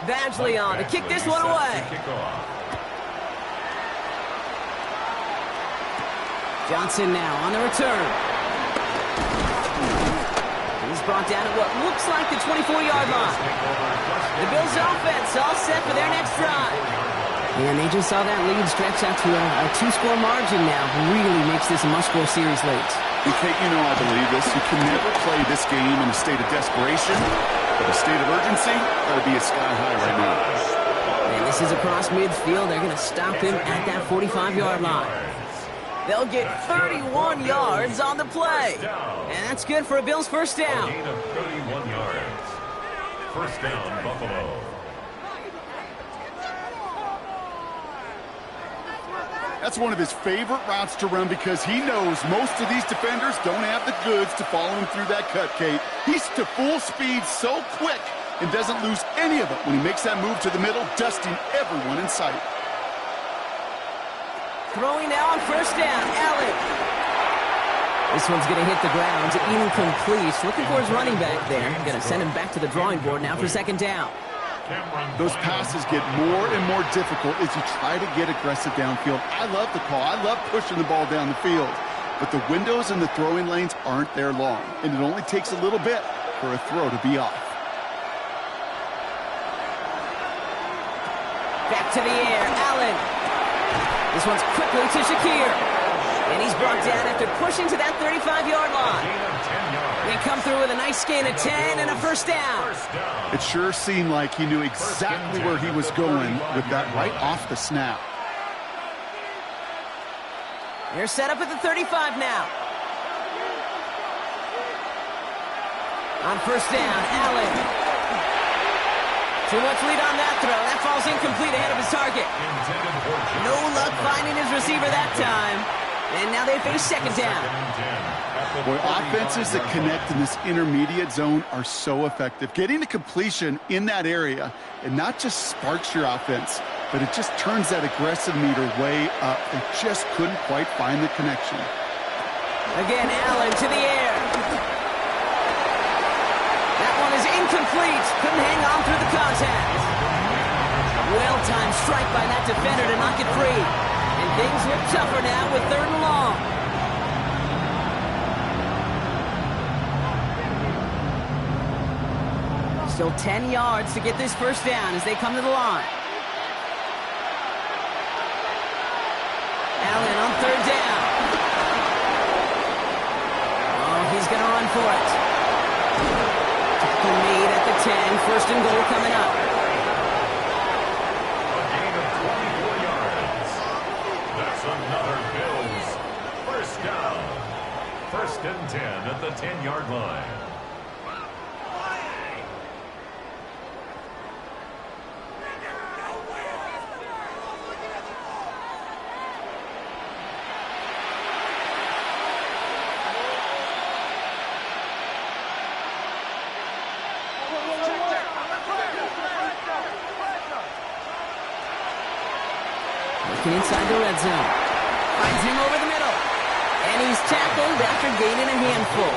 Badgley on to kick this one away. Johnson now on the return. He's brought down at what looks like the 24-yard line. The Bills offense all set for their next drive. And they just saw that lead stretch out to a 2-score margin now. Really makes this a must-score series late. And Kate, you know I believe this. You can never play this game in a state of desperation. But a state of urgency, got to be a sky high right now. And this is across midfield. They're going to stop him at that 45-yard line. They'll get 31 yards on the play. And that's good for a Bills first down. A gain of 31 yards. First down, Buffalo. That's one of his favorite routes to run because he knows most of these defenders don't have the goods to follow him through that cut, Kate. He's to full speed so quick and doesn't lose any of it when he makes that move to the middle, dusting everyone in sight. Throwing now on first down, Allen. This one's going to hit the ground, incomplete. Looking for his running back there. Going to send him back to the drawing board now for second down. Those passes get more and more difficult as you try to get aggressive downfield. I love the call. I love pushing the ball down the field. But the windows in the throwing lanes aren't there long, and it only takes a little bit for a throw to be off. Back to the air, Allen. This one's quickly to Shakir. And he's brought down after pushing to that 35-yard line. They come through with a nice gain of 10 and a first down. It sure seemed like he knew exactly where he was going with that right off the snap. They're set up at the 35 now. On first down, Allen. Too much lead on that throw. That falls incomplete ahead of his target. No luck finding his receiver that time. And now they face second down. Boy, offenses that connect in this intermediate zone are so effective. Getting a completion in that area, it not just sparks your offense, but it just turns that aggressive meter way up. They just couldn't quite find the connection. Again, Allen to the air. That one is incomplete. Couldn't hang on through the contact. Well-timed strike by that defender to knock it free. And things look tougher now with third and long. Still 10 yards to get this first down as they come to the line. Allen on third down. Oh, he's going to run for it. Tackle made at the 10. First and goal coming up. A gain of 24 yards. That's another Bills. First down. First and 10 at the 10-yard line. Inside the red zone. Finds him over the middle. And he's tackled after gaining a handful.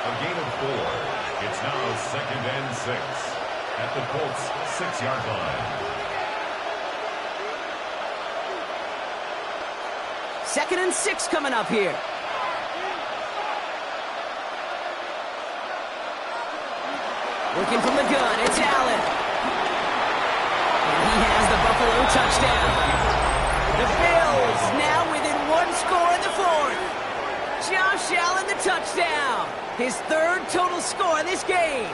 A gain of 4. It's now second and 6 at the Colts 6-yard line. Second and 6 coming up here. Looking from the gun, it's Allen. He has the Buffalo touchdown. The Bills now within 1 score in the fourth. Josh Allen the touchdown. His third total score in this game.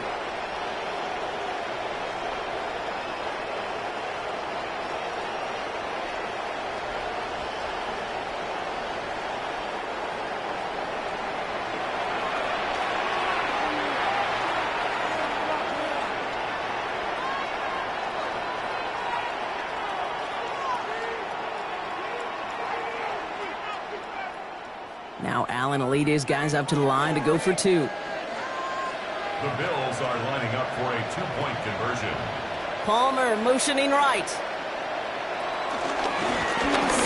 Now Allen will lead his guys up to the line to go for 2. The Bills are lining up for a 2-point conversion. Palmer motioning right.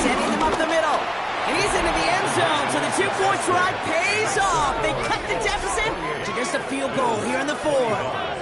Setting them up the middle. And he's into the end zone, so the 2-point try pays off. They cut the deficit to just a field goal here in the 4th.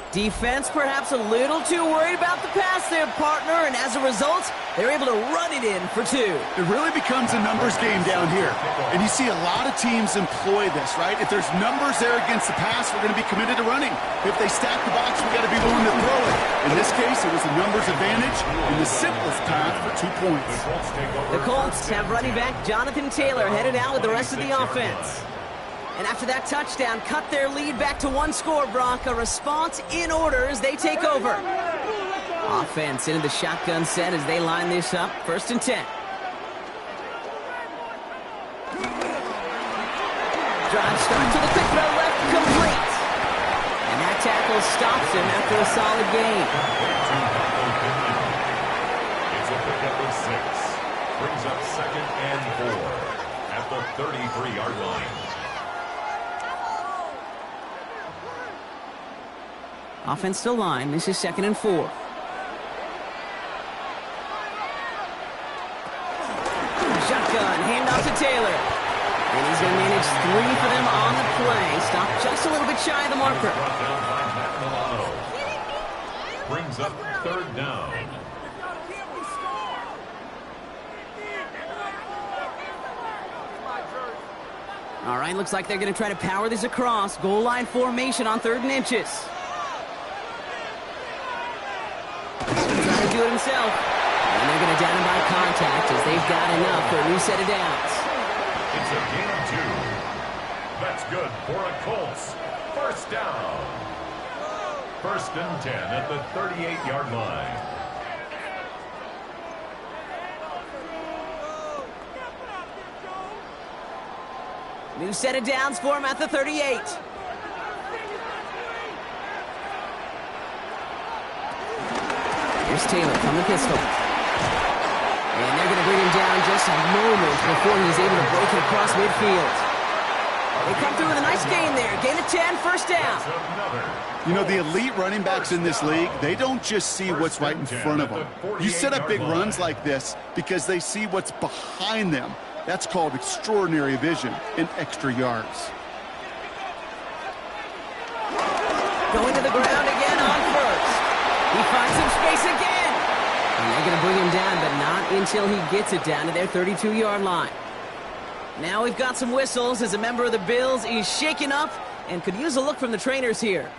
Defense perhaps a little too worried about the pass there, partner, and as a result, they're able to run it in for 2. It really becomes a numbers game down here. And you see a lot of teams employ this, right? If there's numbers there against the pass, we're going to be committed to running. If they stack the box, we got to be willing to throw it. In this case, it was a numbers advantage and the simplest path for 2 points. The Colts have running back Jonathan Taylor headed out with the rest of the offense. And after that touchdown, cut their lead back to 1 score, Brock. A response in order as they take over. Offense into the shotgun set as they line this up. 1st and 10. Drive starts with a quick throw left, complete. And that tackle stops him after a solid gain. It's a pickup of 6. Brings up 2nd and 4 at the 33-yard line. Offense to line. This is 2nd and 4. Shotgun, handoff to Taylor. And he's going to manage 3 for them on the play. Stopped just a little bit shy of the marker. Brought down by Matt Milano. Brings up 3rd down. All right, looks like they're going to try to power this across. Goal line formation on 3rd and inches. Do it himself. And they're going to down him by contact as they've got enough for a new set of downs. It's a gain of 2. That's good for a Colts. 1st down. 1st and 10 at the 38-yard line. New set of downs for him at the 38. Here's Taylor from the pistol. And they're going to bring him down just a moment before he's able to break it across midfield. They come through with a nice gain there. Gain of 10, 1st down. You know, the elite running backs in this league, they don't just see what's right in front of them. You set up big runs like this because they see what's behind them. That's called extraordinary vision and extra yards. Going to the ground again on 1st. He finds some space again. And they're going to bring him down, but not until he gets it down to their 32-yard line. Now we've got some whistles as a member of the Bills is shaken up and could use a look from the trainers here.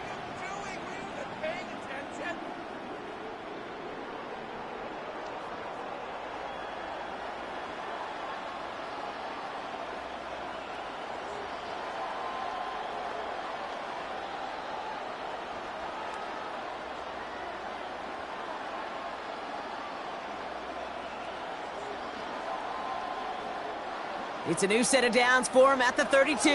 It's a new set of downs for him at the 32.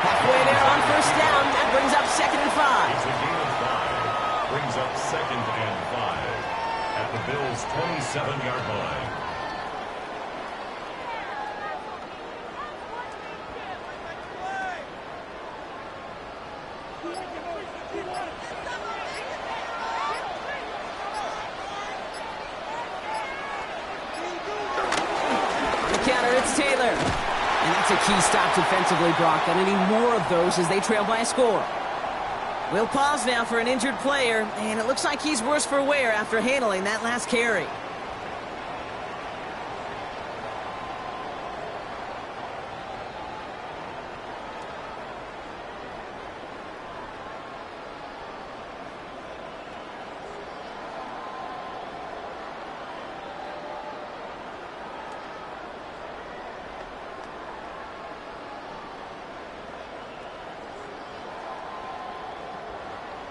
Halfway there on 1st down. That brings up 2nd and 5. It's a gain of 5. Brings up 2nd and 5 at the Bills' 27-yard line. Taylor. And that's a key stop defensively, Brock. Gonna need more of those as they trail by a score. We'll pause now for an injured player, and it looks like he's worse for wear after handling that last carry.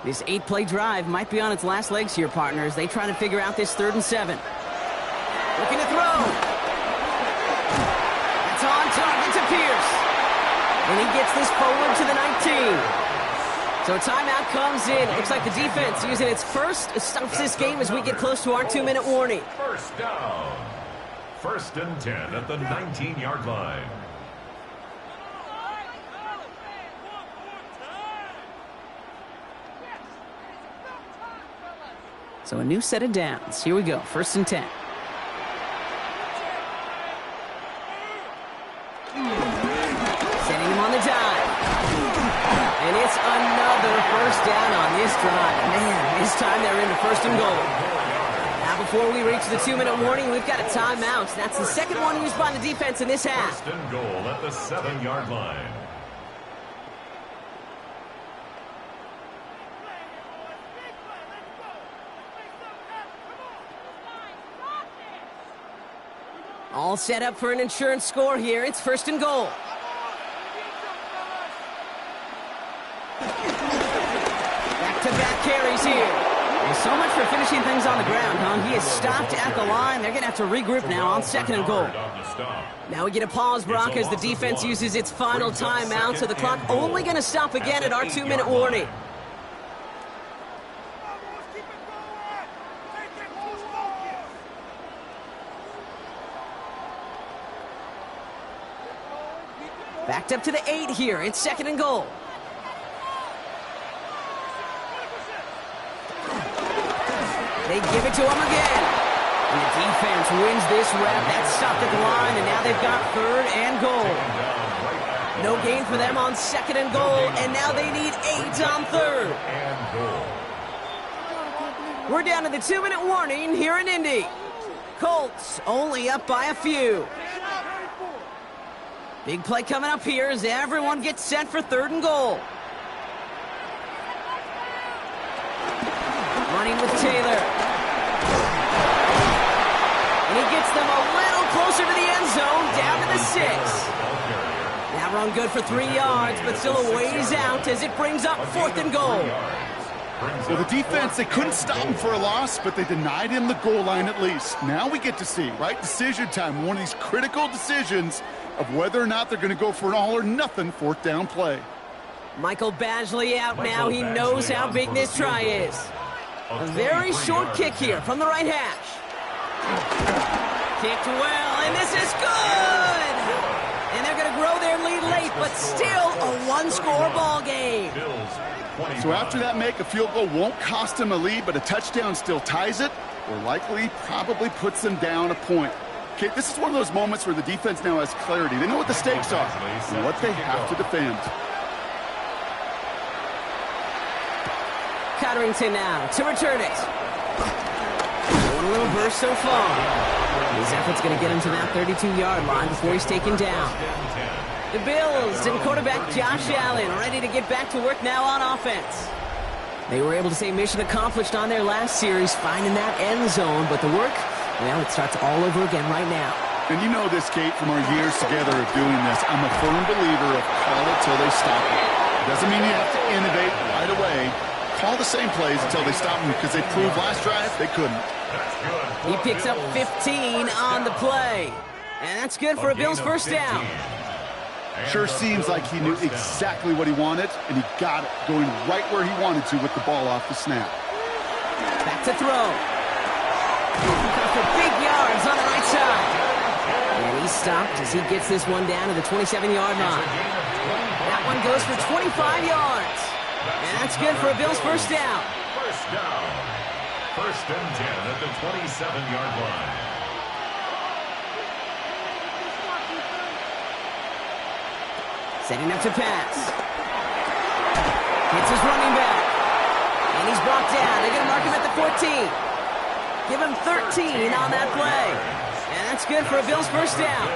This 8-play drive might be on its last legs here, partners. They try to figure out this 3rd and 7. Looking to throw. That's on target to Pierce. And he gets this forward to the 19. So a timeout comes in. Looks like the defense using its first stops this game as we get close to our 2-minute warning. First down. 1st and 10 at the 19-yard line. So a new set of downs. Here we go. 1st and 10. Setting him on the dive. And it's another 1st down on this drive. Man, this time they're into 1st and goal. Now before we reach the 2-minute warning, we've got a timeout. That's the 2nd one used by the defense in this half. 1st and goal at the 7-yard line. All set up for an insurance score here. It's 1st and goal. Back-to-back carries here. There's so much for finishing things on the ground, huh? He is stopped at the line. They're going to have to regroup now on 2nd and goal. Now we get a pause, Brock, as the defense uses its final timeout, so the clock only going to stop again at our 2-minute warning. Backed up to the 8 here. It's 2nd and goal. They give it to him again. And the defense wins this rep. That's stopped at the line, and now they've got 3rd and goal. No gain for them on 2nd and goal, and now they need 8 on 3rd. We're down to the 2-minute warning here in Indy. Colts only up by a few. Big play coming up here as everyone gets set for 3rd and goal. Running with Taylor. And he gets them a little closer to the end zone, down to the 6. That run good for 3 yards, but still a ways out as it brings up 4th and goal. Well, the defense, they couldn't stop him for a loss, but they denied him the goal line at least. Now we get to see, right, decision time, one of these critical decisions of whether or not they're going to go for an all-or-nothing 4th down play. Michael Badgley out now. He knows how big this try is. A very short kick here from the right hash. Kicked well, and this is good! And they're going to grow their lead late, but still a 1-score ball game. So after that make, a field goal won't cost them a lead, but a touchdown still ties it, or likely probably puts them down a point. Okay, this is one of those moments where the defense now has clarity. They know what the stakes are and what they have to defend. Cotterington now to return it. One little burst so far. His effort's going to get him to that 32-yard line before he's taken down. The Bills and quarterback Josh Allen ready to get back to work now on offense. They were able to say mission accomplished on their last series, finding that end zone, but the work, well, it starts all over again right now. And you know this, Kate, from our years together of doing this. I'm a firm believer of call it till they stop it. It doesn't mean you have to innovate right away. Call the same plays until they stop them, because they proved last drive they couldn't. He picks up 15 on the play. And that's good for a Bills 1st down. Sure seems like he knew exactly what he wanted, and he got it, going right where he wanted to with the ball off the snap. Back to throw. For big yards on the right side. And he's stopped as he gets this one down to the 27-yard line. That one goes for 25 yards. And that's good for a Bills 1st down. 1st down. 1st and 10 at the 27-yard line. Setting up to pass. Hits his running back. And he's brought down. They're going to mark him at the 14. Give him 13 on that play. And that's good for a Bills 1st down.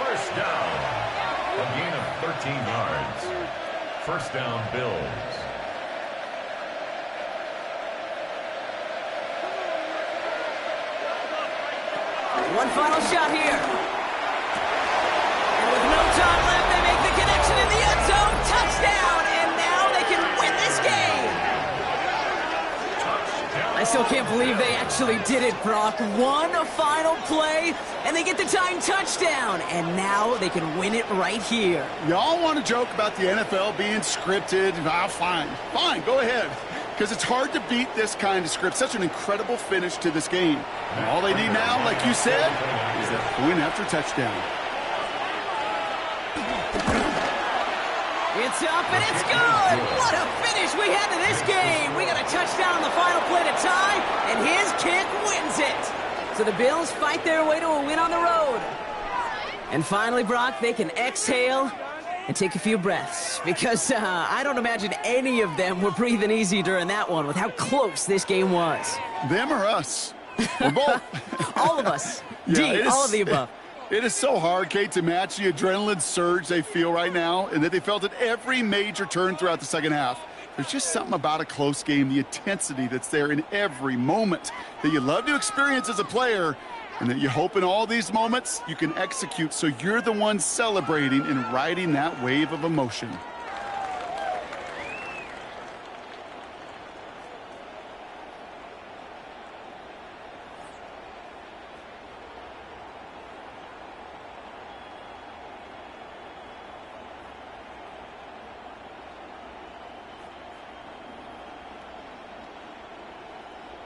1st down. A gain of 13 yards. 1st down, Bills. One final shot here. And with no time left, they make the connection in the end zone. Touchdown! And now they can win this game. I still can't believe they actually did it, Brock. One final play, and they get the tying touchdown. And now they can win it right here. Y'all want to joke about the NFL being scripted? Ah, fine. Fine, go ahead. Because it's hard to beat this kind of script. Such an incredible finish to this game. And all they need now, like you said, is that point after touchdown. It's up and it's good! What a finish we had to this game! We got a touchdown on the final play to tie, and his kick wins it! So the Bills fight their way to a win on the road. And finally, Brock, they can exhale and take a few breaths, because I don't imagine any of them were breathing easy during that one with how close this game was. Them or us? We're both. All of us. Yeah, D, all of the above. It is so hard, Kate, to match the adrenaline surge they feel right now and that they felt at every major turn throughout the second half. There's just something about a close game, the intensity that's there in every moment that you love to experience as a player, and that you hope in all these moments you can execute so you're the one celebrating and riding that wave of emotion.